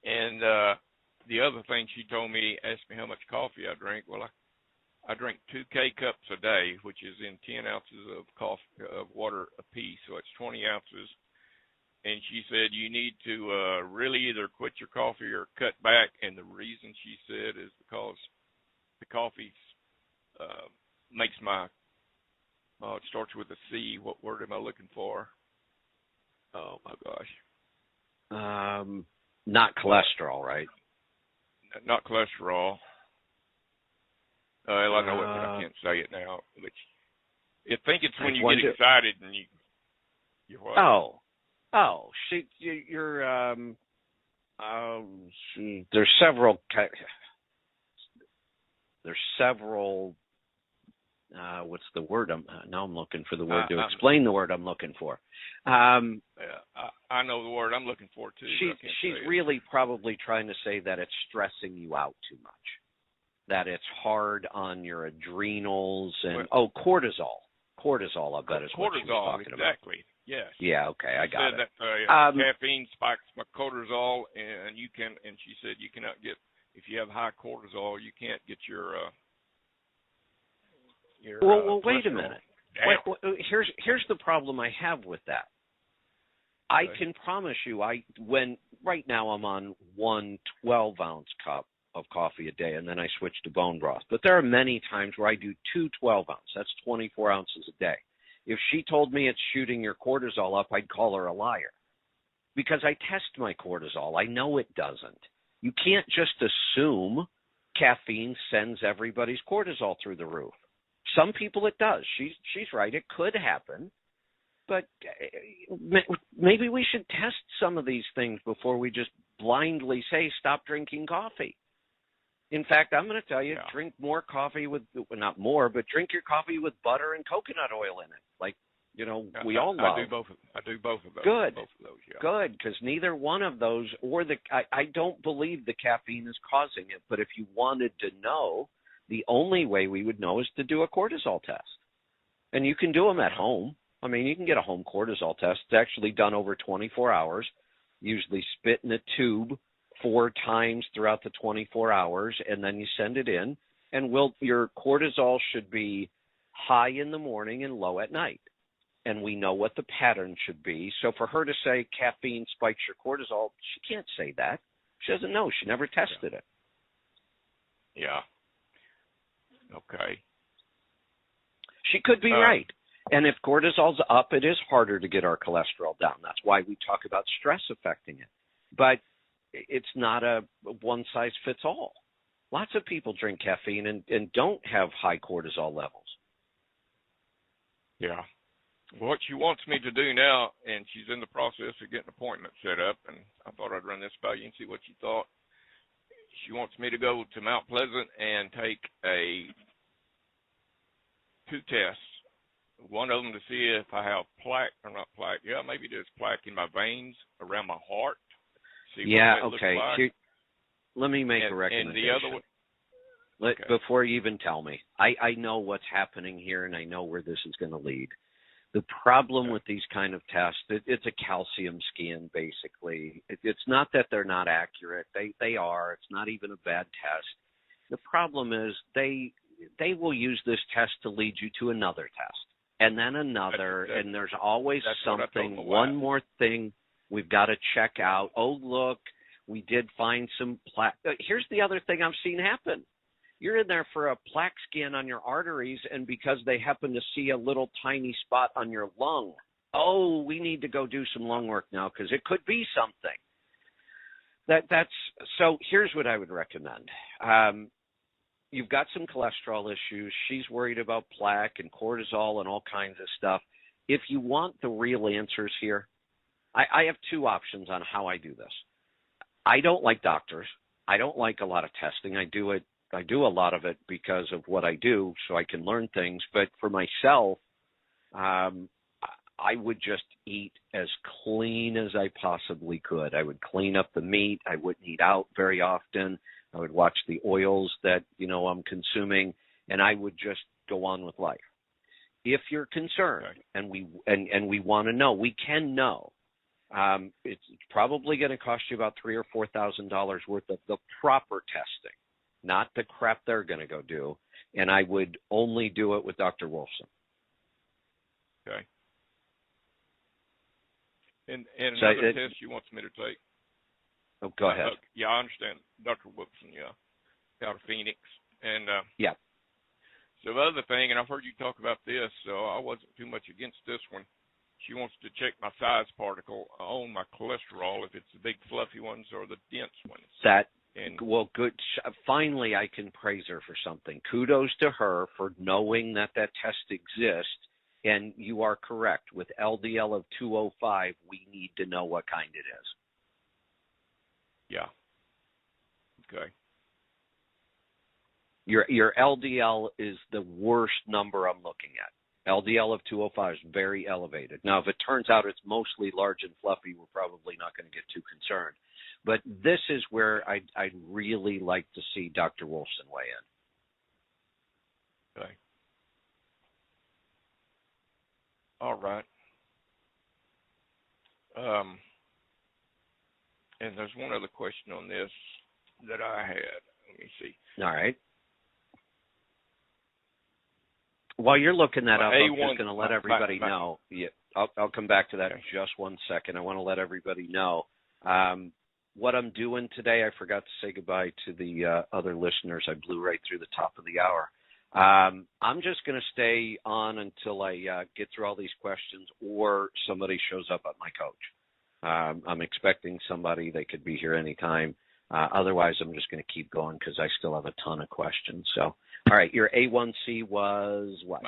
And the other thing she told me, asked me how much coffee I drink. Well, I drink 2 K-cups a day, which is in 10 ounces of water apiece, so it's 20 ounces. And she said you need to really either quit your coffee or cut back. And the reason she said is because the coffee makes my it starts with a C. What word am I looking for? Oh my gosh. Not cholesterol, right? Not cholesterol. I know it, but I can't say it now. But I think it's when you get excited and you what? Oh, there's several. What's the word? Now I'm looking for the word to explain the word I'm looking for. I know the word I'm looking for too. She's really probably trying to say that it's stressing you out too much, that it's hard on your adrenals and cortisol. Cortisol, I bet is what she was talking about. Exactly. Yes. Yeah. Okay, I got it. That caffeine spikes my cortisol, and she said you cannot get, if you have high cortisol, you can't get your well, wait a minute. Here's the problem I have with that. I can promise you, when right now I'm on 1 12-ounce cup of coffee a day, and then I switch to bone broth. But there are many times where I do 2 12-ounce. That's 24 ounces a day. If she told me it's shooting your cortisol up, I'd call her a liar, because I test my cortisol. I know it doesn't. You can't just assume caffeine sends everybody's cortisol through the roof. Some people it does. She's right. It could happen. But maybe we should test some of these things before we just blindly say, stop drinking coffee. In fact, I'm going to tell you, drink more coffee not more, but drink your coffee with butter and coconut oil in it. Like, we all love. I do both of those. Good. Both of those, yeah. Good, because neither one of those I don't believe the caffeine is causing it. But if you wanted to know, the only way we would know is to do a cortisol test. And you can do them at home. I mean, you can get a home cortisol test. It's actually done over 24 hours. Usually spit in a tube 4 times throughout the 24 hours, and then you send it in. And your cortisol should be high in the morning and low at night. And we know what the pattern should be. So for her to say caffeine spikes your cortisol, she can't say that. She doesn't know. She never tested it. Yeah. Okay. She could be right. And if cortisol's up, it is harder to get our cholesterol down. That's why we talk about stress affecting it. But it's not a one-size-fits-all. Lots of people drink caffeine and don't have high cortisol levels. Yeah. What she wants me to do now, and she's in the process of getting an appointment set up, and I thought I'd run this by you and see what you thought. She wants me to go to Mount Pleasant and take 2 tests. One of them to see if I have plaque, or not plaque. Yeah, maybe there's plaque in my veins around my heart. See what that looks like. Let me make a recommendation. And the other one. Before you even tell me, I know what's happening here, and I know where this is going to lead. The problem with these kind of tests, it's a calcium scan, basically. It's not that they're not accurate. They are. It's not even a bad test. The problem is they will use this test to lead you to another test, and then another, and there's always something, one more thing we've got to check out. Oh, look, we did find some plaque. Here's the other thing I've seen happen. You're in there for a plaque scan on your arteries, and because they happen to see a little tiny spot on your lung, oh, we need to go do some lung work now because it could be something. So here's what I would recommend. You've got some cholesterol issues. She's worried about plaque and cortisol and all kinds of stuff. If you want the real answers here, I have 2 options on how I do this. I don't like doctors. I don't like a lot of testing. I do a lot of it because of what I do, so I can learn things. But for myself, I would just eat as clean as I possibly could. I would clean up the meat. I wouldn't eat out very often. I would watch the oils that, I'm consuming, and I would just go on with life. If you're concerned and we want to know, we can know. It's probably going to cost you about $3,000 or $4,000 worth of the proper testing, not the crap they're going to go do. And I would only do it with Dr. Wolfson. Okay. And another test she wants me to take. Oh, go ahead. Yeah, I understand. Dr. Wolfson, out of Phoenix. And yeah. So the other thing, and I've heard you talk about this, so I wasn't too much against this one. She wants to check my size particle on my cholesterol, if it's the big fluffy ones or the dense ones. Well, good. Finally, I can praise her for something. Kudos to her for knowing that test exists And you are correct. With LDL of 205, we need to know what kind it is. Yeah. Okay. Your LDL is the worst number I'm looking at. LDL of 205 is very elevated. Now, if it turns out it's mostly large and fluffy, we're probably not going to get too concerned. But this is where I'd really like to see Dr. Wolfson weigh in. Okay. All right. And there's one other question on this that I had. Let me see. All right. While you're looking that up, I'm just going to let everybody know. Yeah, I'll come back to that in just 1 second. I want to let everybody know what I'm doing today. I forgot to say goodbye to the other listeners. I blew right through the top of the hour. I'm just going to stay on until I get through all these questions or somebody shows up at my coach. I'm expecting somebody. They could be here anytime. Otherwise, I'm just going to keep going because I still have a ton of questions. So, all right, your A1C was what?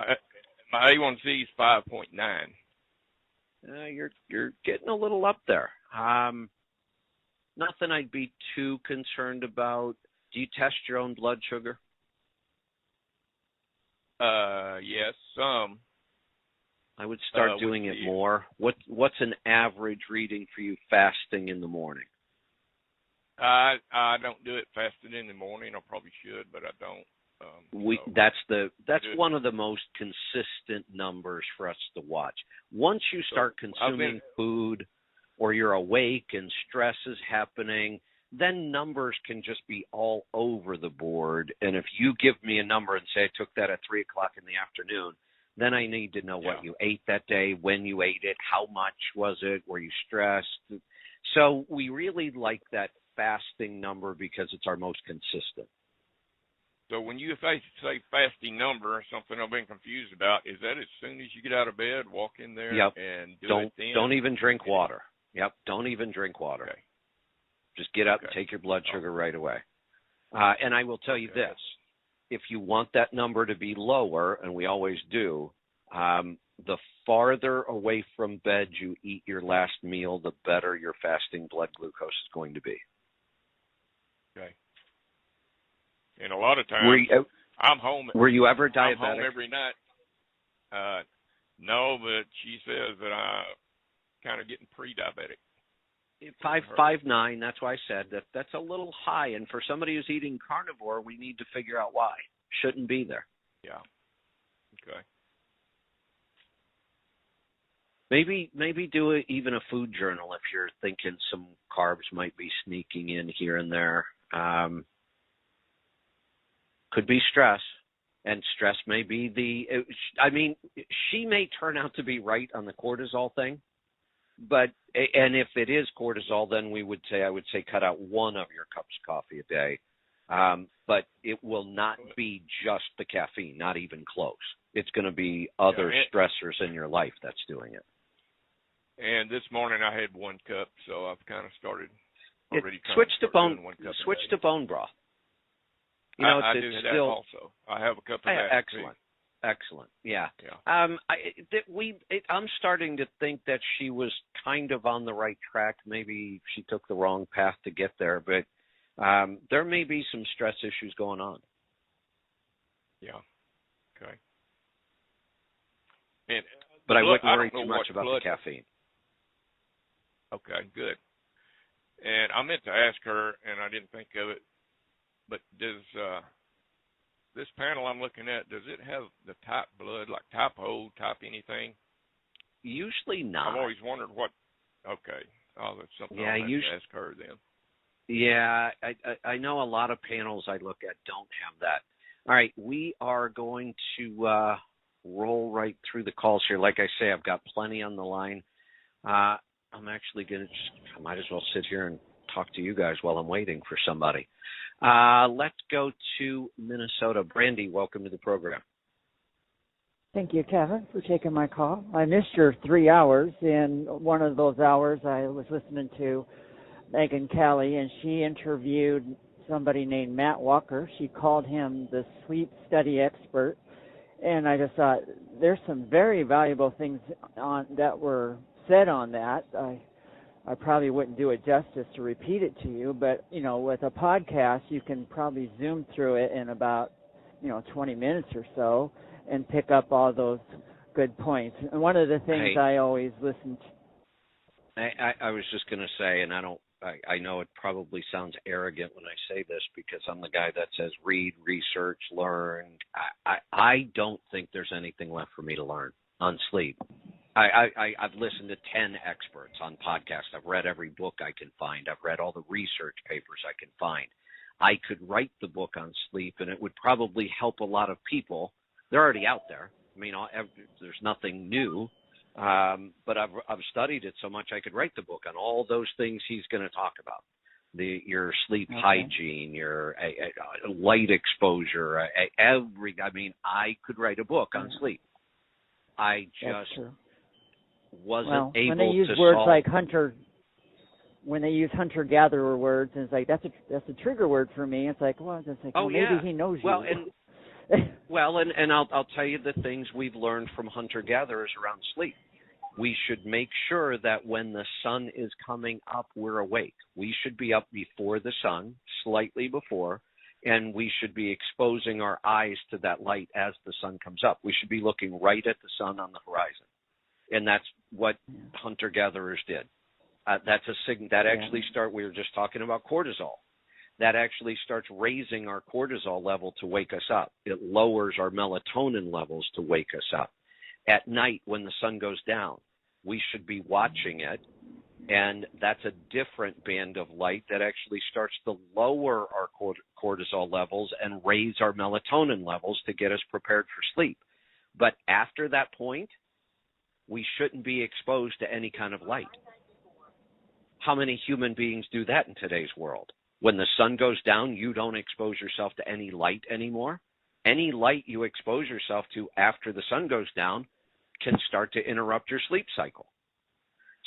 My A1C is 5.9. You're getting a little up there. Nothing I'd be too concerned about. Do you test your own blood sugar? Yes, some. I would start doing it more. What's an average reading for you fasting in the morning? I don't do it fasted in the morning. I probably should, but I don't. That's one of the most consistent numbers for us to watch. Once you start consuming food or you're awake and stress is happening, then numbers can just be all over the board. And if you give me a number and say I took that at 3 o'clock in the afternoon, then I need to know what you ate that day, when you ate it, how much was it, were you stressed? So we really like that fasting number because it's our most consistent. So when you say fasting number or something I've been confused about, is that as soon as you get out of bed, walk in there and do it then? Don't even drink water. Yep, don't even drink water. Okay. Just get up and take your blood sugar right away. And I will tell you this. If you want that number to be lower, and we always do, the farther away from bed you eat your last meal, the better your fasting blood glucose is going to be. Okay. And a lot of times, I'm home. Were you ever diabetic? I'm home every night. No, but she says that I'm kind of getting pre-diabetic. 5'9", that's why I said that's a little high. And for somebody who's eating carnivore, we need to figure out why. Shouldn't be there. Yeah. Okay. Maybe do even a food journal if you're thinking some carbs might be sneaking in here and there. Could be stress, and stress may be she may turn out to be right on the cortisol thing, and if it is cortisol, then I would say cut out 1 of your cups of coffee a day. But it will not be just the caffeine, not even close. It's going to be other stressors in your life that's doing it. And this morning I had 1 cup, so I've kind of started already. Switch to bone broth. You know, I do that also. I have a cup of that. Excellent. Yeah. I'm starting to think that she was kind of on the right track. Maybe she took the wrong path to get there, but there may be some stress issues going on. Yeah. Okay. But I wouldn't worry too much about the caffeine. Okay, good. And I meant to ask her, and I didn't think of it, but does this panel I'm looking at, does it have the type blood, like type O, type anything? Usually not. I've always wondered what. Okay. Oh, that's something I'll have to ask her then. Yeah, I know a lot of panels I look at don't have that. All right, we are going to roll right through the calls here. Like I say, I've got plenty on the line. I'm actually going to I might as well sit here and talk to you guys while I'm waiting for somebody. Let's go to Minnesota. Brandy, welcome to the program. Thank you, Kevin, for taking my call. I missed your 3 hours. In one of those hours, I was listening to Megan Kelly, and she interviewed somebody named Matt Walker. She called him the sleep study expert, and I just thought there's some very valuable things that were said on that. I probably wouldn't do it justice to repeat it to you, but with a podcast, you can probably zoom through it in about 20 minutes or so and pick up all those good points. And one of the things I always listen to. I was just going to say, and I know it probably sounds arrogant when I say this because I'm the guy that says read, research, learn. I don't think there's anything left for me to learn on sleep. I've listened to 10 experts on podcasts. I've read every book I can find. I've read all the research papers I can find. I could write the book on sleep, and it would probably help a lot of people. They're already out there. I mean, there's nothing new, but I've studied it so much I could write the book on all those things he's going to talk about. Your sleep hygiene, your light exposure, I could write a book on sleep. I just wasn't able when they use to words solve. like when they use hunter-gatherer words, and it's like that's a trigger word for me. It's like, well, maybe he knows you. And I'll tell you the things we've learned from hunter-gatherers around sleep. We should make sure that when the sun is coming up, we're awake. We should be up before the sun, slightly before, and we should be exposing our eyes to that light as the sun comes up. We should be looking right at the sun on the horizon. And that's what hunter-gatherers did. That's a signal that actually we were just talking about cortisol. That actually starts raising our cortisol level to wake us up. It lowers our melatonin levels to wake us up. At night, when the sun goes down, we should be watching it, and that's a different band of light that actually starts to lower our cortisol levels and raise our melatonin levels to get us prepared for sleep. But after that point, we shouldn't be exposed to any kind of light. How many human beings do that in today's world? When the sun goes down, you don't expose yourself to any light anymore. Any light you expose yourself to after the sun goes down can start to interrupt your sleep cycle.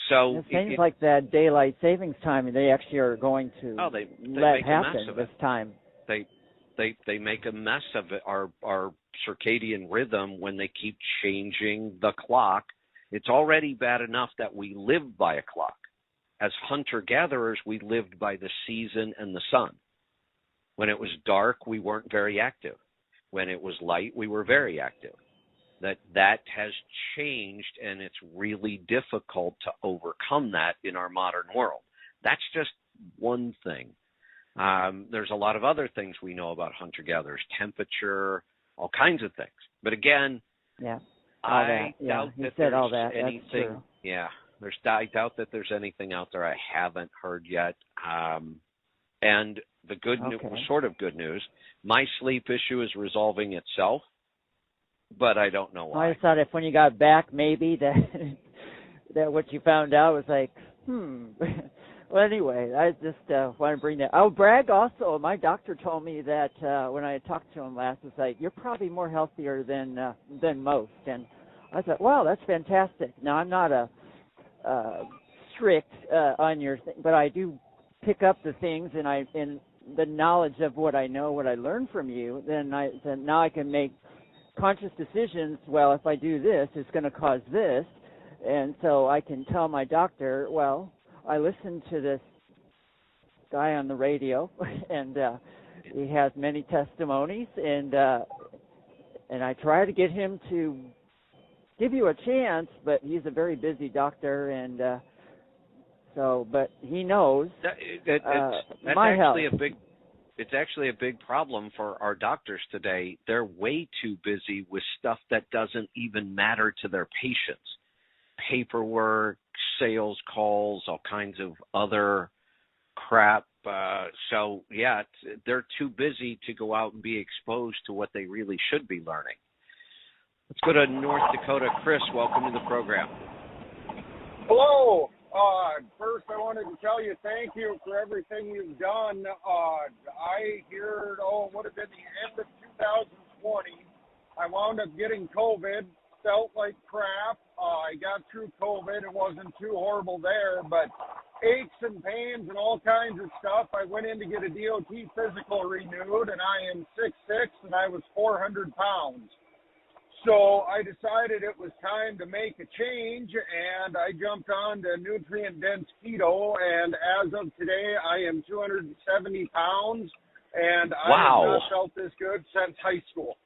So it seems like that daylight savings time, they actually are going to they let happen this time. They make a mess of it, our circadian rhythm, when they keep changing the clock. It's already bad enough that we live by a clock. As hunter-gatherers, we lived by the season and the sun. When it was dark, we weren't very active. When it was light, we were very active. That has changed, and it's really difficult to overcome that in our modern world. That's just one thing. There's a lot of other things we know about hunter-gatherers, temperature, all kinds of things. But again, I doubt that there's anything. Yeah, I doubt that there's anything out there I haven't heard yet. And the good news, sort of good news, my sleep issue is resolving itself, but I don't know why. I thought if when you got back, maybe that what you found out was like, Well, anyway, I just want to bring that. I'll brag also. My doctor told me that when I talked to him last, it's like, you're probably more healthier than most. And I thought, wow, that's fantastic. Now, I'm not a strict on your thing, but I do pick up the things, and the knowledge of what I know, what I learned from you, then now I can make conscious decisions. Well, if I do this, it's going to cause this. And so I can tell my doctor, well, I listened to this guy on the radio, and he has many testimonies, and I try to get him to give you a chance, but he's a very busy doctor, and but he knows my health. It's actually a big problem for our doctors today. They're way too busy with stuff that doesn't even matter to their patients. Paperwork, sales calls, all kinds of other crap. So, yeah, they're too busy to go out and be exposed to what they really should be learning. Let's go to North Dakota. Chris, welcome to the program. Hello. First, I wanted to tell you thank you for everything you've done. I heard, it would have been the end of 2020. I wound up getting COVID, felt like crap. I got through COVID. It wasn't too horrible there, but aches and pains and all kinds of stuff. I went in to get a DOT physical renewed, and I am 6'6", and I was 400 pounds. So I decided it was time to make a change, and I jumped on to nutrient-dense keto, and as of today, I am 270 pounds, and I have not felt this good since high school.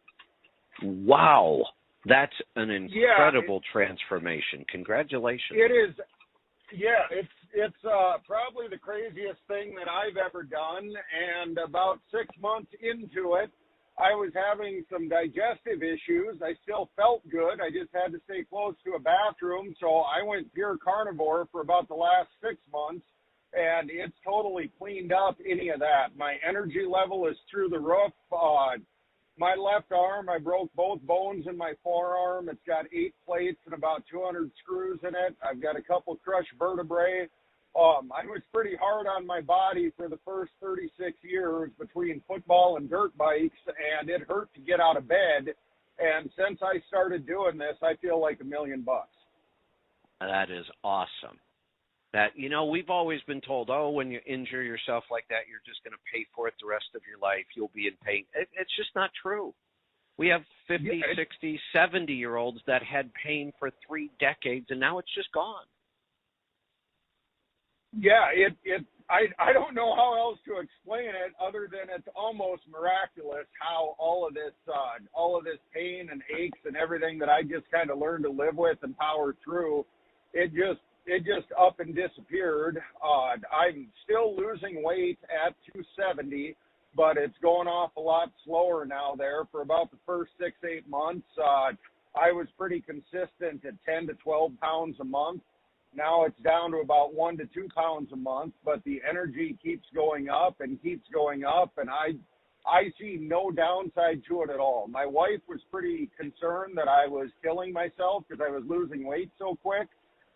Wow. That's an incredible transformation. Congratulations. It is. Yeah, it's probably the craziest thing that I've ever done, and about 6 months into it, I was having some digestive issues. I still felt good. I just had to stay close to a bathroom, so I went pure carnivore for about the last 6 months, and it's totally cleaned up any of that. My energy level is through the roof. My left arm, I broke both bones in my forearm. It's got 8 plates and about 200 screws in it. I've got a couple crushed vertebrae. I was pretty hard on my body for the first 36 years between football and dirt bikes, and it hurt to get out of bed. And since I started doing this, I feel like $1 million. That is awesome. That, we've always been told, when you injure yourself like that, you're just going to pay for it the rest of your life. You'll be in pain. It's just not true. We have 50, 60, 70-year-olds that had pain for 3 decades, and now it's just gone. Yeah, I don't know how else to explain it other than it's almost miraculous how all of this pain and aches and everything that I just kind of learned to live with and power through, it just up and disappeared. I'm still losing weight at 270, but it's going off a lot slower now there. For about the first 6-8 months, I was pretty consistent at 10 to 12 pounds a month. Now it's down to about 1 to 2 pounds a month, but the energy keeps going up, and I see no downside to it at all. My wife was pretty concerned that I was killing myself because I was losing weight so quick.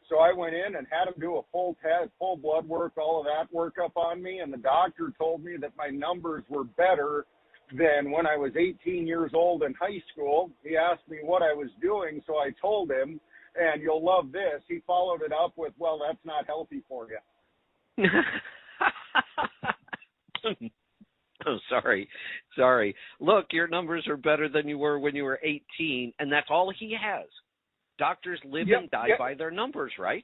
So I went in and had him do a full test, full blood work, all of that workup on me, and the doctor told me that my numbers were better than when I was 18 years old in high school. He asked me what I was doing, so I told him, and you'll love this. He followed it up with, well, that's not healthy for you. Oh, sorry. Look, your numbers are better than you were when you were 18, and that's all he has. Doctors live and die by their numbers, right?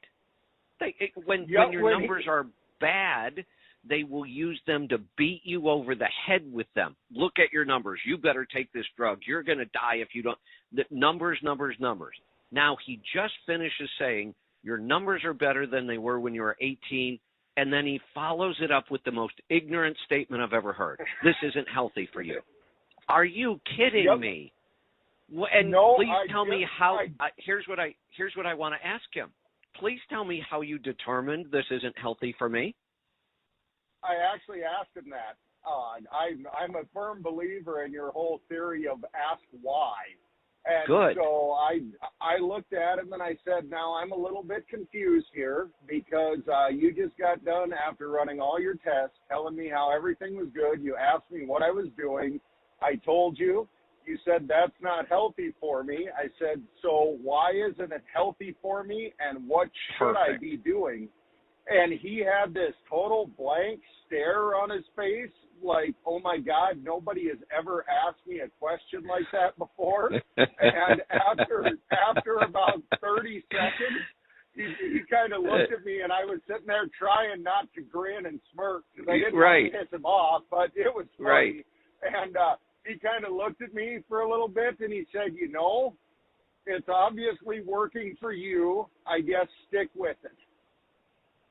When your numbers are bad, they will use them to beat you over the head with them. Look at your numbers. You better take this drug. You're going to die if you don't. Numbers. Now, he just finishes saying your numbers are better than they were when you were 18, and then he follows it up with the most ignorant statement I've ever heard. This isn't healthy for you. Are you kidding me? And no, please tell me how. Here's what I want to ask him. Please tell me how you determined this isn't healthy for me. I actually asked him that. I'm a firm believer in your whole theory of ask why. And good. So I looked at him and I said, now I'm a little bit confused here because you just got done after running all your tests, telling me how everything was good. You asked me what I was doing. I told you. You said that's not healthy for me. I said, so why isn't it healthy for me, and what should I be doing? And he had this total blank stare on his face, like, oh my God, nobody has ever asked me a question like that before. And after about 30 seconds, he kind of looked at me, and I was sitting there trying not to grin and smirk because I didn't want to piss him off, but it was funny. And he kind of looked at me for a little bit, and he said, it's obviously working for you. I guess stick with it.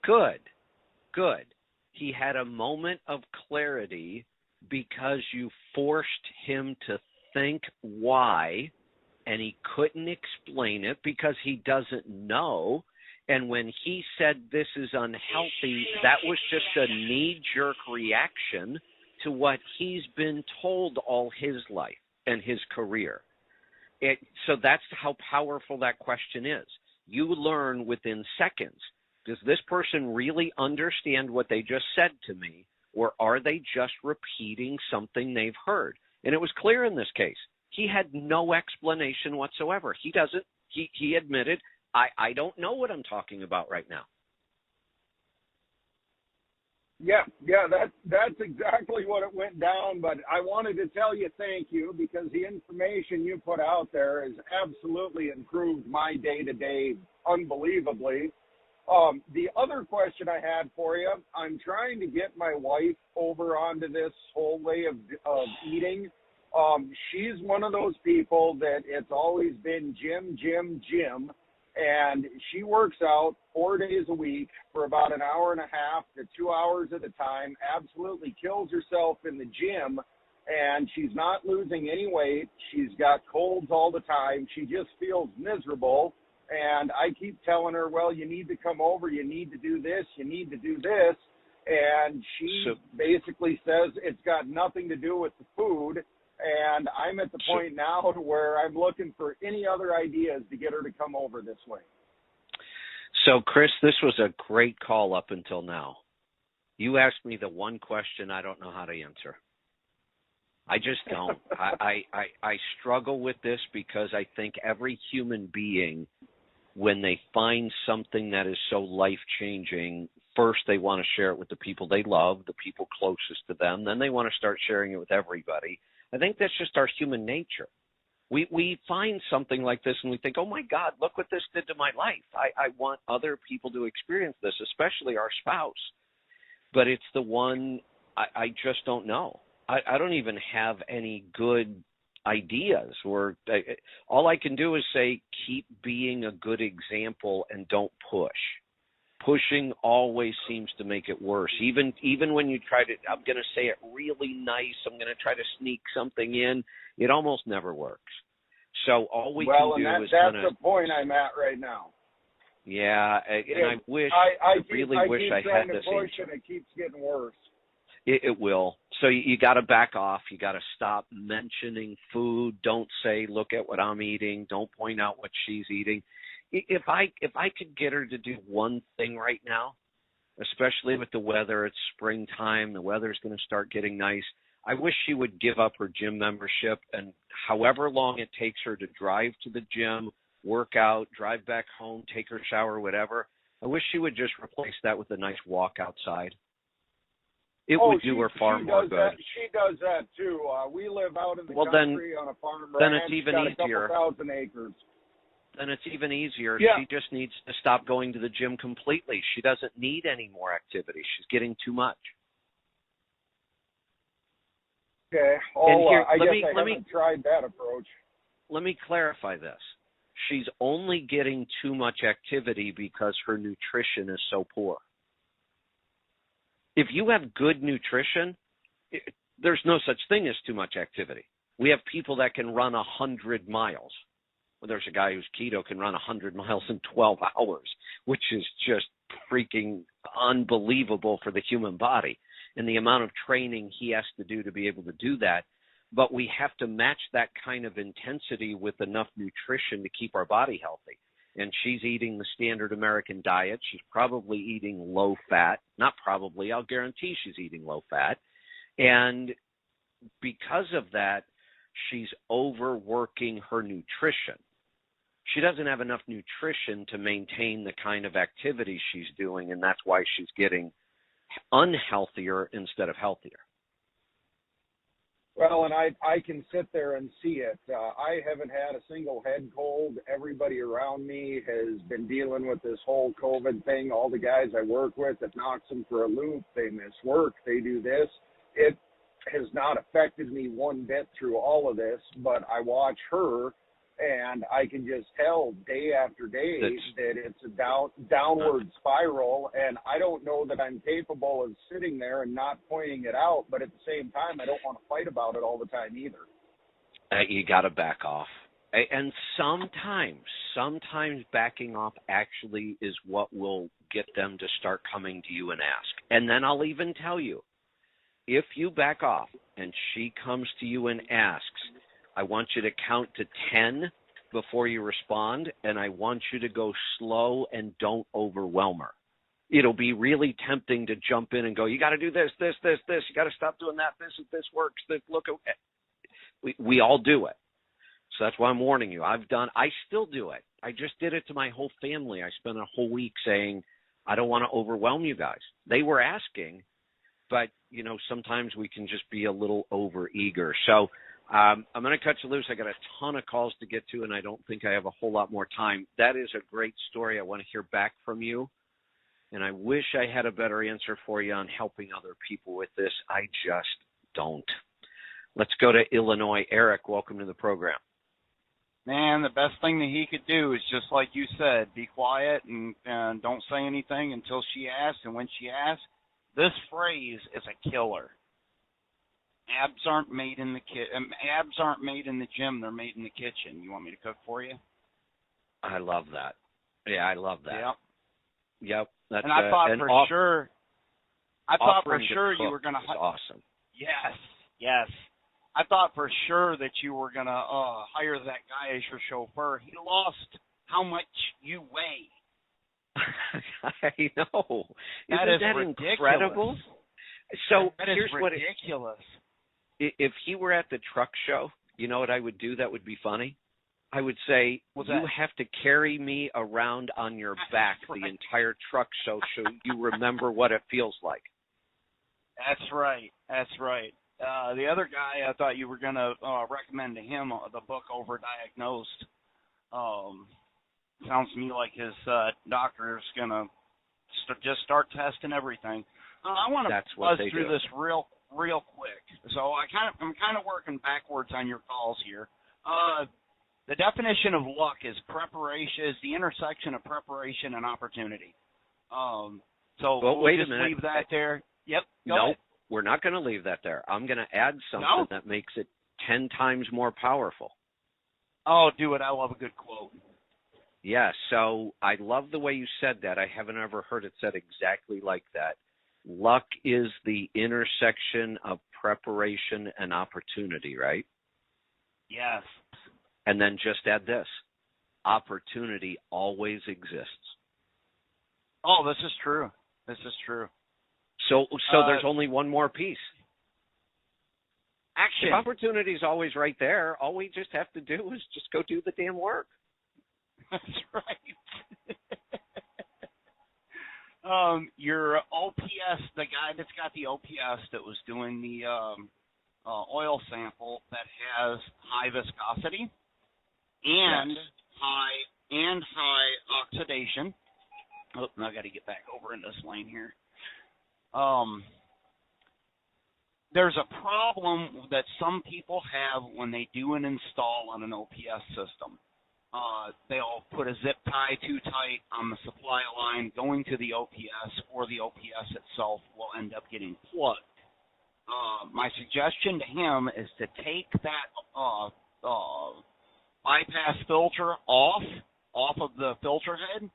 Good. He had a moment of clarity because you forced him to think why, and he couldn't explain it because he doesn't know. And when he said this is unhealthy, that was just a knee-jerk reaction to what he's been told all his life and his career. So that's how powerful that question is. You learn within seconds. Does this person really understand what they just said to me, or are they just repeating something they've heard? And it was clear in this case. He had no explanation whatsoever. He admitted, I don't know what I'm talking about right now. That's exactly what it went down. But I wanted to tell you thank you, because the information you put out there has absolutely improved my day-to-day unbelievably. The other question I had for you, I'm trying to get my wife over onto this whole way of eating. She's one of those people that it's always been gym, and she works out 4 days a week for about an hour and a half to 2 hours at a time, absolutely kills herself in the gym, and she's not losing any weight. She's got colds all the time. She just feels miserable, and I keep telling her, well, you need to come over, you need to do this, you need to do this, and she basically says it's got nothing to do with the food. And I'm at the point now to where I'm looking for any other ideas to get her to come over this way. So, Chris, this was a great call up until now. You asked me the one question I don't know how to answer. I just don't. I struggle with this because I think every human being, when they find something that is so life-changing, first they want to share it with the people they love, the people closest to them. Then they want to start sharing it with everybody. I think that's just our human nature. We find something like this and we think, oh, my God, look what this did to my life. I want other people to experience this, especially our spouse. But it's the one I just don't know. I don't even have any good ideas. All I can do is say keep being a good example and don't push. Pushing always seems to make it worse. Even when you try to, I'm going to say it really nice, I'm going to try to sneak something in, it almost never works. So all we can do is kind of... that's the point I'm at right now. Yeah, and I wish, I really wish I had this answer. And it keeps getting worse. It will. So you got to back off. You got to stop mentioning food. Don't say, look at what I'm eating. Don't point out what she's eating. If I could get her to do one thing right now, especially with the weather, it's springtime, the weather's going to start getting nice, I wish she would give up her gym membership, and however long it takes her to drive to the gym, work out, drive back home, take her shower, whatever, I wish she would just replace that with a nice walk outside. It would do her far more good. She does that too. We live out in the country on a farm ranch. Then it's even easier. A couple thousand acres. Then it's even easier. Yeah. She just needs to stop going to the gym completely. She doesn't need any more activity. She's getting too much. Okay. I haven't tried that approach. Let me clarify this. She's only getting too much activity because her nutrition is so poor. If you have good nutrition, there's no such thing as too much activity. We have people that can run 100 miles. Well, there's a guy who's keto can run 100 miles in 12 hours, which is just freaking unbelievable for the human body and the amount of training he has to do to be able to do that. But we have to match that kind of intensity with enough nutrition to keep our body healthy. And she's eating the standard American diet. She's probably eating low fat. Not probably, I'll guarantee she's eating low fat. And because of that, she's overworking her nutrition. She doesn't have enough nutrition to maintain the kind of activity she's doing, and that's why she's getting unhealthier instead of healthier. Well, and I can sit there and see it. I haven't had a single head cold. Everybody around me has been dealing with this whole COVID thing. All the guys I work with, it knocks them for a loop. They miss work. They do this. It has not affected me one bit through all of this, but I watch her, and I can just tell day after day that it's a downward spiral, and I don't know that I'm capable of sitting there and not pointing it out, but at the same time, I don't want to fight about it all the time either. You got to back off. And sometimes backing off actually is what will get them to start coming to you and ask. And then I'll even tell you, if you back off and she comes to you and asks, I want you to count to 10 before you respond, and I want you to go slow and don't overwhelm her. It'll be really tempting to jump in and go, you got to do this. You got to stop doing that. This works. Look, we all do it. So that's why I'm warning you. I still do it. I just did it to my whole family. I spent a whole week saying, I don't want to overwhelm you guys. They were asking, but, sometimes we can just be a little over eager. So I'm going to cut you loose. I got a ton of calls to get to, and I don't think I have a whole lot more time. That is a great story. I want to hear back from you. And I wish I had a better answer for you on helping other people with this. I just don't. Let's go to Illinois. Eric, welcome to the program. Man, the best thing that he could do is just like you said, be quiet and don't say anything until she asks. And when she asks, this phrase is a killer. Abs aren't made in the abs aren't made in the gym; they're made in the kitchen. You want me to cook for you? I love that. Yeah, I love that. Yep. That's, and I thought for sure. I thought for sure you were going to. Awesome. Yes. I thought for sure that you were going to hire that guy as your chauffeur. He lost how much you weigh. I know. That Isn't is that ridiculous. Incredible? So that is here's ridiculous. If he were at the truck show, you know what I would do that would be funny? I would say, you have to carry me around on your back the entire truck show so you remember what it feels like. That's right. The other guy, I thought you were going to recommend to him the book Overdiagnosed. Sounds to me like his doctor's going to just start testing everything. I want to buzz through this real quick. So I'm kind of working backwards on your calls here. The definition of luck is the intersection of preparation and opportunity. So wait just a minute. Leave that there. Yep. Go no, ahead. We're not going to leave that there. I'm going to add something that makes it 10 times more powerful. Oh, do it. I love a good quote. Yeah, so I love the way you said that. I haven't ever heard it said exactly like that. Luck is the intersection of preparation and opportunity, right? Yes. And then just add this. Opportunity always exists. Oh, this is true. So there's only one more piece. Action. If opportunity's always right there, all we just have to do is just go do the damn work. That's right. Your OPS, the guy that's got the OPS that was doing the oil sample that has high viscosity and high oxidation. Oh, now I got to get back over in this lane here. There's a problem that some people have when they do an install on an OPS system. They'll put a zip tie too tight on the supply line going to the OPS, or the OPS itself will end up getting plugged. My suggestion to him is to take that bypass filter off of the filter head,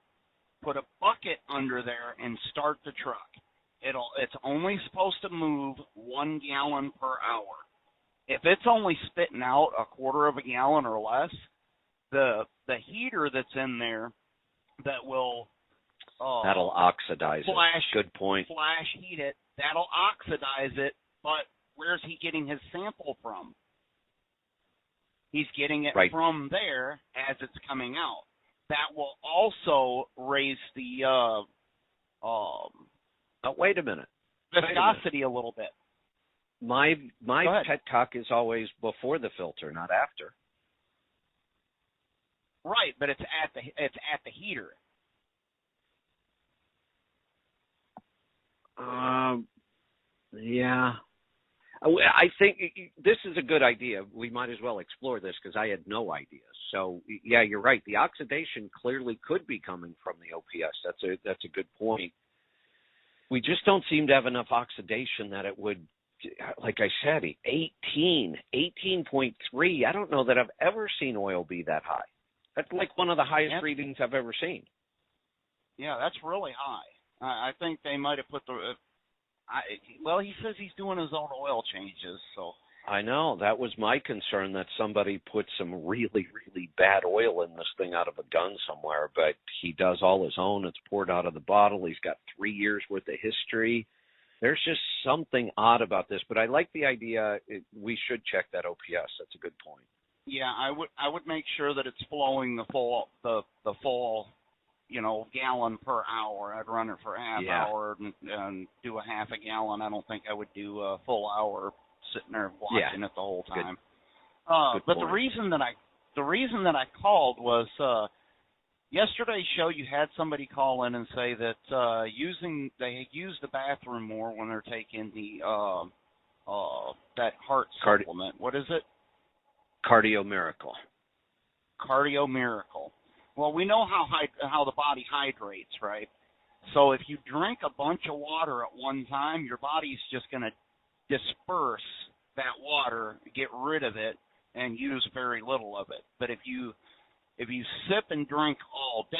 put a bucket under there, and start the truck. It's only supposed to move 1 gallon per hour. If it's only spitting out a quarter of a gallon or less, the heater that's in there that will that'll oxidize it. Good point. Flash heat it. That'll oxidize it. But where's he getting his sample from? He's getting it from there as it's coming out. That will also raise the wait a minute. Viscosity a little bit. My petcock is always before the filter, not after. Right, but it's at the heater. Yeah. I think this is a good idea. We might as well explore this because I had no idea. So, yeah, you're right. The oxidation clearly could be coming from the OPS. That's a good point. We just don't seem to have enough oxidation that it would, like I said, 18.3. I don't know that I've ever seen oil be that high. That's like one of the highest readings I've ever seen. Yeah, that's really high. I think they might have put the well, he says he's doing his own oil changes, so. I know. That was my concern, that somebody put some really, really bad oil in this thing out of a gun somewhere, but he does all his own. It's poured out of the bottle. He's got 3 years worth of history. There's just something odd about this, but I like the idea. We should check that OPS. That's a good point. Yeah, I would make sure that it's flowing the full gallon per hour. I'd run it for a half hour and do a half a gallon. I don't think I would do a full hour sitting there watching it the whole time. Good but point. the reason that I called was yesterday's show. You had somebody call in and say that they use the bathroom more when they're taking the that heart supplement. What is it? Cardio Miracle. Cardio Miracle. Well, we know how the body hydrates, right? So if you drink a bunch of water at one time, your body's just going to disperse that water, get rid of it, and use very little of it. But if you sip and drink all day,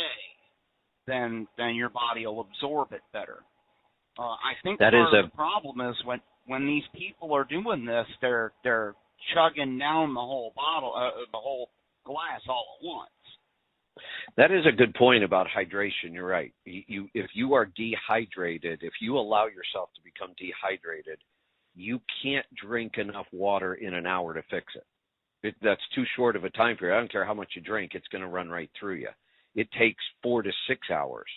then your body will absorb it better. I think part of the problem is when these people are doing this, they're chugging down the whole bottle, the whole glass all at once. That is a good point about hydration. You're right. If you are dehydrated, if you allow yourself to become dehydrated, you can't drink enough water in an hour to fix it. That's too short of a time period. I don't care how much you drink, it's going to run right through you. It takes 4 to 6 hours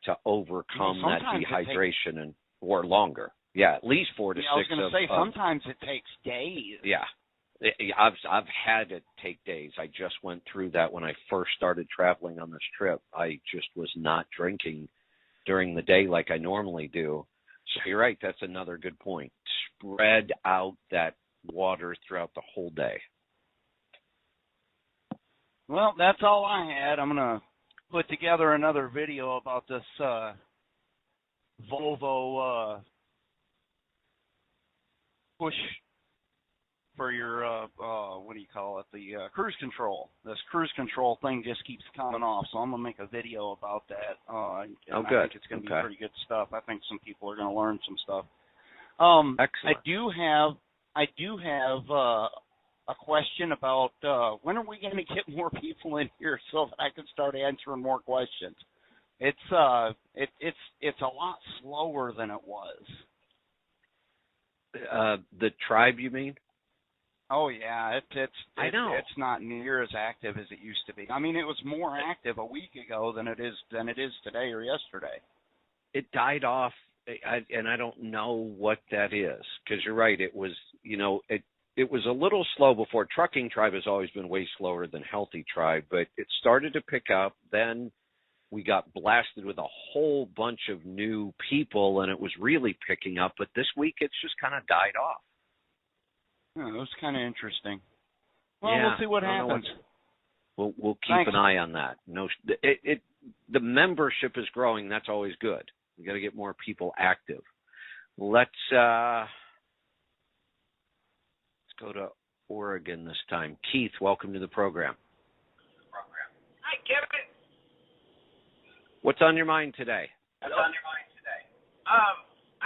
to overcome that dehydration or longer. Yeah, at least 4 to 6. I was going to say sometimes it takes days. Yeah. I've had it take days. I just went through that when I first started traveling on this trip. I just was not drinking during the day like I normally do. So you're right. That's another good point. Spread out that water throughout the whole day. Well, that's all I had. I'm going to put together another video about this Volvo push for your, what do you call it, the cruise control. This cruise control thing just keeps coming off, so I'm going to make a video about that. Good. I think it's going to be pretty good stuff. I think some people are going to learn some stuff. Excellent. I do have a question about when are we going to get more people in here so that I can start answering more questions. It's a lot slower than it was. The tribe, you mean? Oh yeah, I know. It's not near as active as it used to be. I mean, it was more active a week ago than it is today or yesterday. It died off, and I don't know what that is, because you're right. It was, it was a little slow before. Trucking Tribe has always been way slower than Healthy Tribe, but it started to pick up. Then we got blasted with a whole bunch of new people, and it was really picking up. But this week, it's just kind of died off. Oh, it was kind of interesting. Well, we'll see what happens. We'll keep an eye on that. The membership is growing. That's always good. We got to get more people active. Let's go to Oregon this time. Keith, welcome to the program. Hi, Kevin. What's on your mind today? I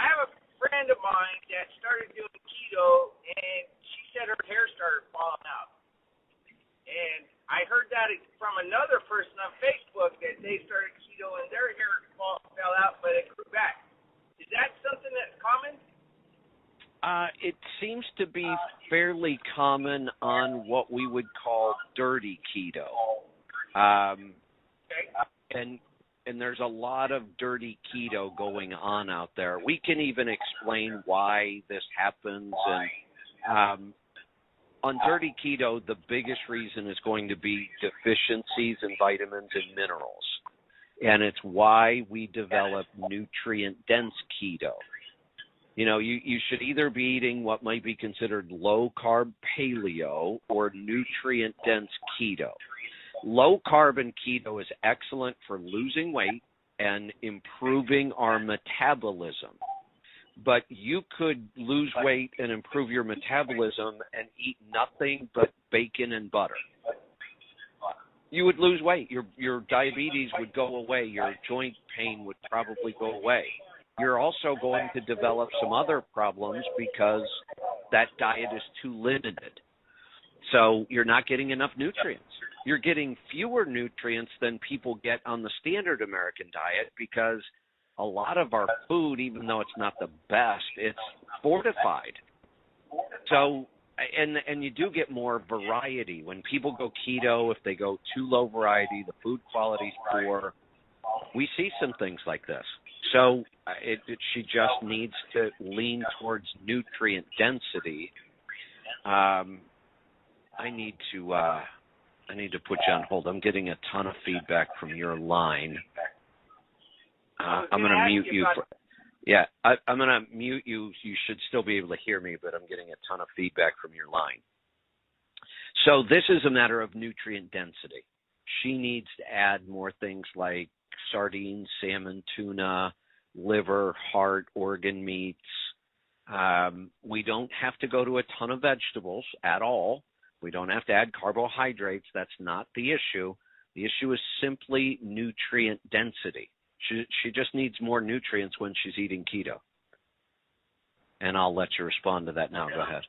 have a friend of mine that started doing keto, and she said her hair started falling out. And I heard that from another person on Facebook that they started keto and their hair fell out, but it grew back. Is that something that's common? It seems to be fairly common on what we would call dirty keto. And there's a lot of dirty keto going on out there. We can even explain why this happens. And on dirty keto, the biggest reason is going to be deficiencies in vitamins and minerals. And it's why we develop nutrient-dense keto. You should either be eating what might be considered low-carb paleo or nutrient-dense keto. Low-carb and keto is excellent for losing weight and improving our metabolism. But you could lose weight and improve your metabolism and eat nothing but bacon and butter. You would lose weight. Your diabetes would go away. Your joint pain would probably go away. You're also going to develop some other problems because that diet is too limited. So you're not getting enough nutrients. You're getting fewer nutrients than people get on the standard American diet because a lot of our food, even though it's not the best, it's fortified. So, and you do get more variety. When people go keto, if they go too low variety, the food quality's poor. we see some things like this. So she just needs to lean towards nutrient density. I need to put you on hold. I'm getting a ton of feedback from your line. I'm going to mute you. I'm going to mute you. You should still be able to hear me, but I'm getting a ton of feedback from your line. So this is a matter of nutrient density. She needs to add more things like sardines, salmon, tuna, liver, heart, organ meats. We don't have to go to a ton of vegetables at all. We don't have to add carbohydrates. That's not the issue. The issue is simply nutrient density. She just needs more nutrients when she's eating keto. And I'll let you respond to that now. Go ahead.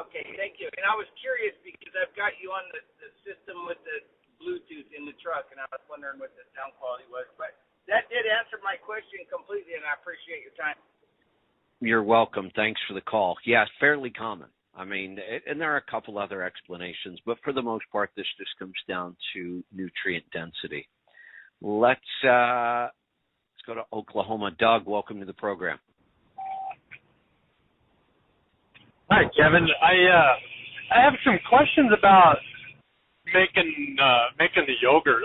Okay, thank you. And I was curious because I've got you on the system with the Bluetooth in the truck, and I was wondering what the sound quality was. But that did answer my question completely, and I appreciate your time. You're welcome. Thanks for the call. Yeah, it's fairly common. I mean, and there are a couple other explanations, but for the most part, this just comes down to nutrient density. Let's go to Oklahoma. Doug, welcome to the program. Hi, Kevin. I have some questions about making the yogurt.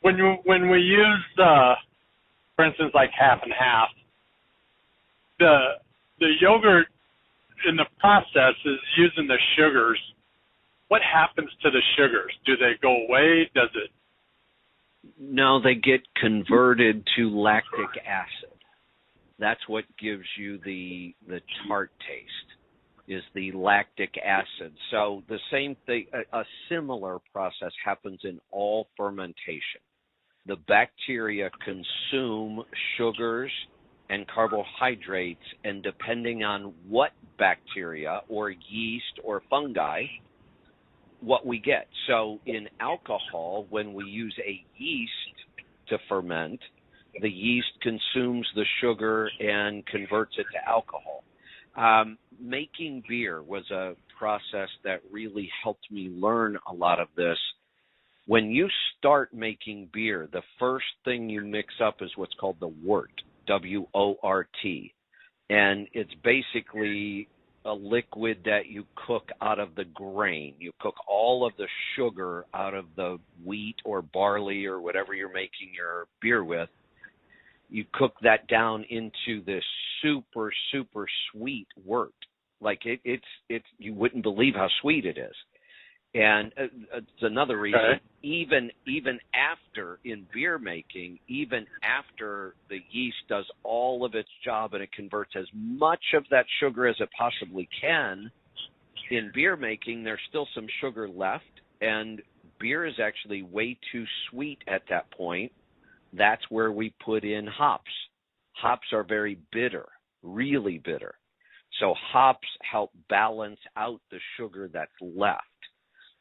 When we use for instance, like half and half, the yogurt in the process is using the sugars. What happens to the sugars? Do they go away? Does it? No, they get converted to lactic acid. That's what gives you the tart taste, is the lactic acid. So the same thing, a similar process happens in all fermentation. The bacteria consume sugars and carbohydrates, and depending on what bacteria or yeast or fungi, what we get. So in alcohol, when we use a yeast to ferment, the yeast consumes the sugar and converts it to alcohol. Making beer was a process that really helped me learn a lot of this. When you start making beer, the first thing you mix up is what's called the wort, W-O-R-T. And it's basically a liquid that you cook out of the grain. You cook all of the sugar out of the wheat or barley or whatever you're making your beer with. You cook that down into this super, super sweet wort. Like it's you wouldn't believe how sweet it is. And it's another reason, even after in beer making, even after the yeast does all of its job and it converts as much of that sugar as it possibly can, in beer making, there's still some sugar left, and beer is actually way too sweet at that point. That's where we put in hops. Hops are very bitter, really bitter. So hops help balance out the sugar that's left.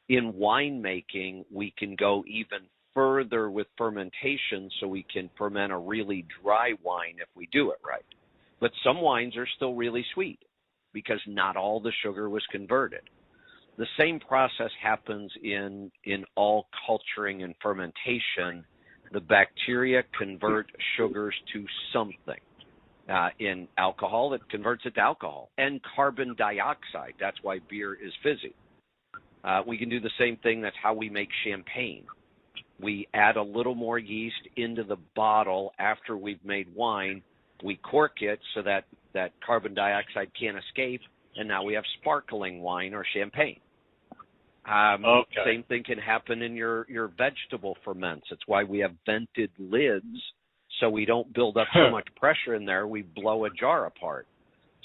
In winemaking, we can go even further with fermentation, so we can ferment a really dry wine if we do it right. But some wines are still really sweet because not all the sugar was converted. The same process happens in all culturing and fermentation. The bacteria convert sugars to something. In alcohol, it converts it to alcohol. And carbon dioxide, that's why beer is fizzy. We can do the same thing. That's how we make champagne. We add a little more yeast into the bottle after we've made wine. We cork it so that carbon dioxide can't escape, and now we have sparkling wine or champagne. Same thing can happen in your vegetable ferments. It's why we have vented lids so we don't build up so much pressure in there. We blow a jar apart.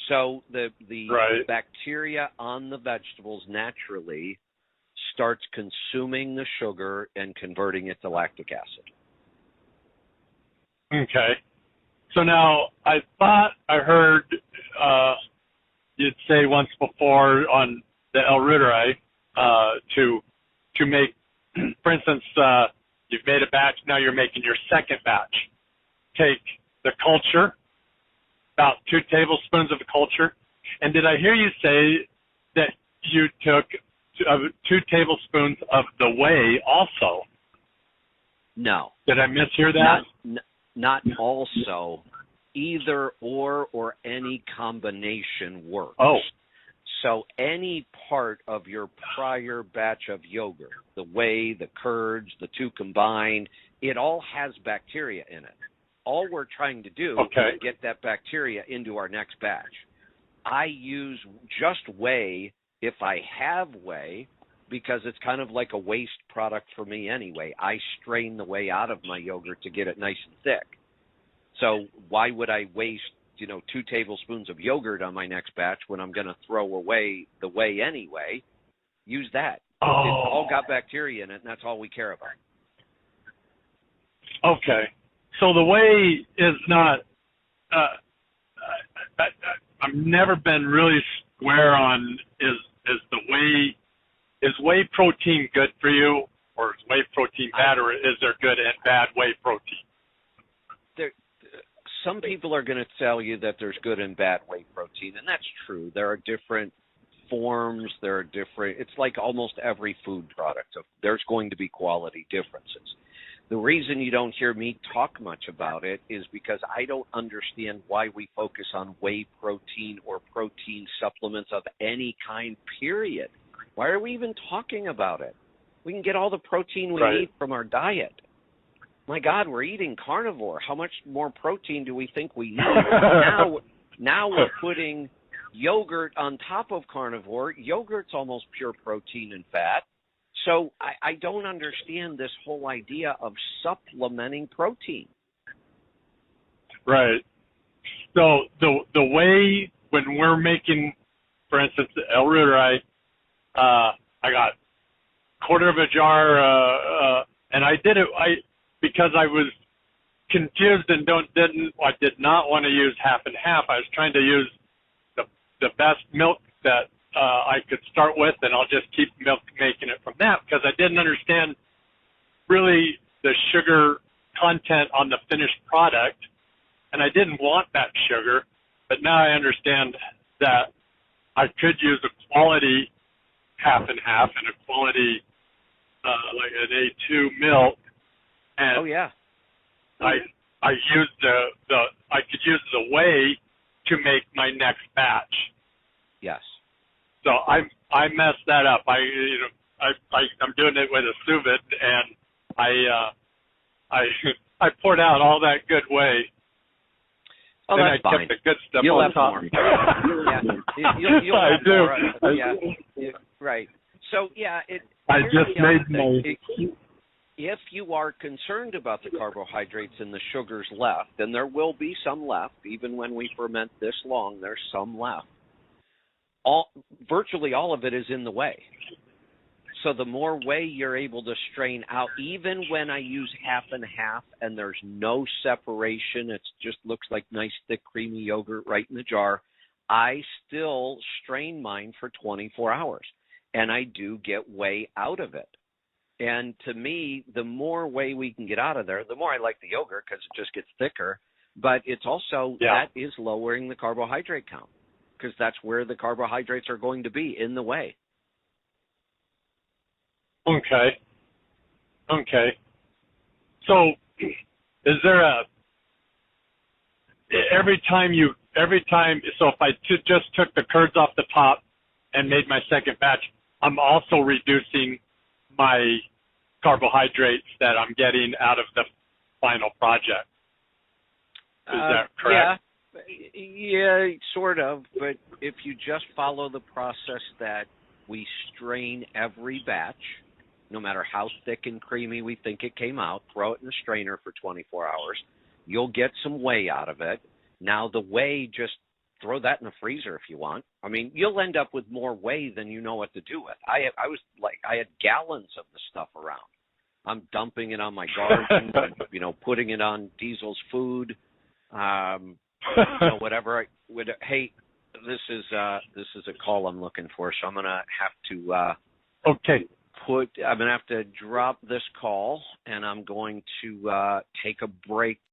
So the bacteria on the vegetables naturally starts consuming the sugar and converting it to lactic acid. Okay. So now I thought I heard you'd say once before on the El Ruderay to make, for instance, you've made a batch, now you're making your second batch. Take the culture, about 2 tablespoons of the culture, and did I hear you say that you took 2 tablespoons of the whey also? No. Did I mishear that? Not also. Either or any combination works. Oh. So any part of your prior batch of yogurt, the whey, the curds, the two combined, it all has bacteria in it. All we're trying to do is get that bacteria into our next batch. I use just whey if I have whey, because it's kind of like a waste product for me anyway. I strain the whey out of my yogurt to get it nice and thick. So why would I waste, 2 tablespoons of yogurt on my next batch when I'm going to throw away the whey anyway? Use that. Oh. It's all got bacteria in it, and that's all we care about. Okay. So the whey is not I've never been really square on is whey protein good for you, or is whey protein bad, or is there good and bad whey protein? Some people are going to tell you that there's good and bad whey protein, and that's true. There are different forms. It's like almost every food product. So there's going to be quality differences. The reason you don't hear me talk much about it is because I don't understand why we focus on whey protein or protein supplements of any kind, period. Why are we even talking about it? We can get all the protein we need from our diet. My God, we're eating carnivore. How much more protein do we think we need? Now we're putting yogurt on top of carnivore. Yogurt's almost pure protein and fat. So I don't understand this whole idea of supplementing protein. Right. So the way when we're making, for instance, El Ruderai, I got a quarter of a jar, and I did it because I was confused and I did not want to use half and half. I was trying to use the best milk that I could start with, and I'll just keep making it from that, because I didn't understand really the sugar content on the finished product, and I didn't want that sugar. But now I understand that I could use a quality half and half and a quality like an A2 milk. And I used I could use the whey to make my next batch. Yes. So I messed that up. I'm doing it with a sous vide, and I poured out all that good whey. Oh, then that's I fine. kept the good stuff You'll on top. You'll I have do. More. Yeah. Right. So I just made my. If you are concerned about the carbohydrates and the sugars left, and there will be some left, even when we ferment this long, there's some left. Virtually all of it is in the whey. So the more whey you're able to strain out, even when I use half and half and there's no separation, it just looks like nice, thick, creamy yogurt right in the jar, I still strain mine for 24 hours. And I do get whey out of it. And to me, the more whey we can get out of there, the more I like the yogurt, because it just gets thicker. But it's also, that is lowering the carbohydrate count, because that's where the carbohydrates are going to be, in the whey. Okay. So is there so if I just took the curds off the top and made my second batch, I'm also reducing my carbohydrates that I'm getting out of the final project. Is that correct? Yeah, sort of. But if you just follow the process that we strain every batch, no matter how thick and creamy we think it came out, throw it in a strainer for 24 hours, you'll get some whey out of it. Now the whey, just throw that in the freezer if you want. I mean, you'll end up with more whey than you know what to do with. I had gallons of the stuff around. I'm dumping it on my garden, putting it on Diesel's food, whatever I would. Hey, this is a call I'm looking for, so I'm gonna have to. I'm gonna have to drop this call, and I'm going to take a break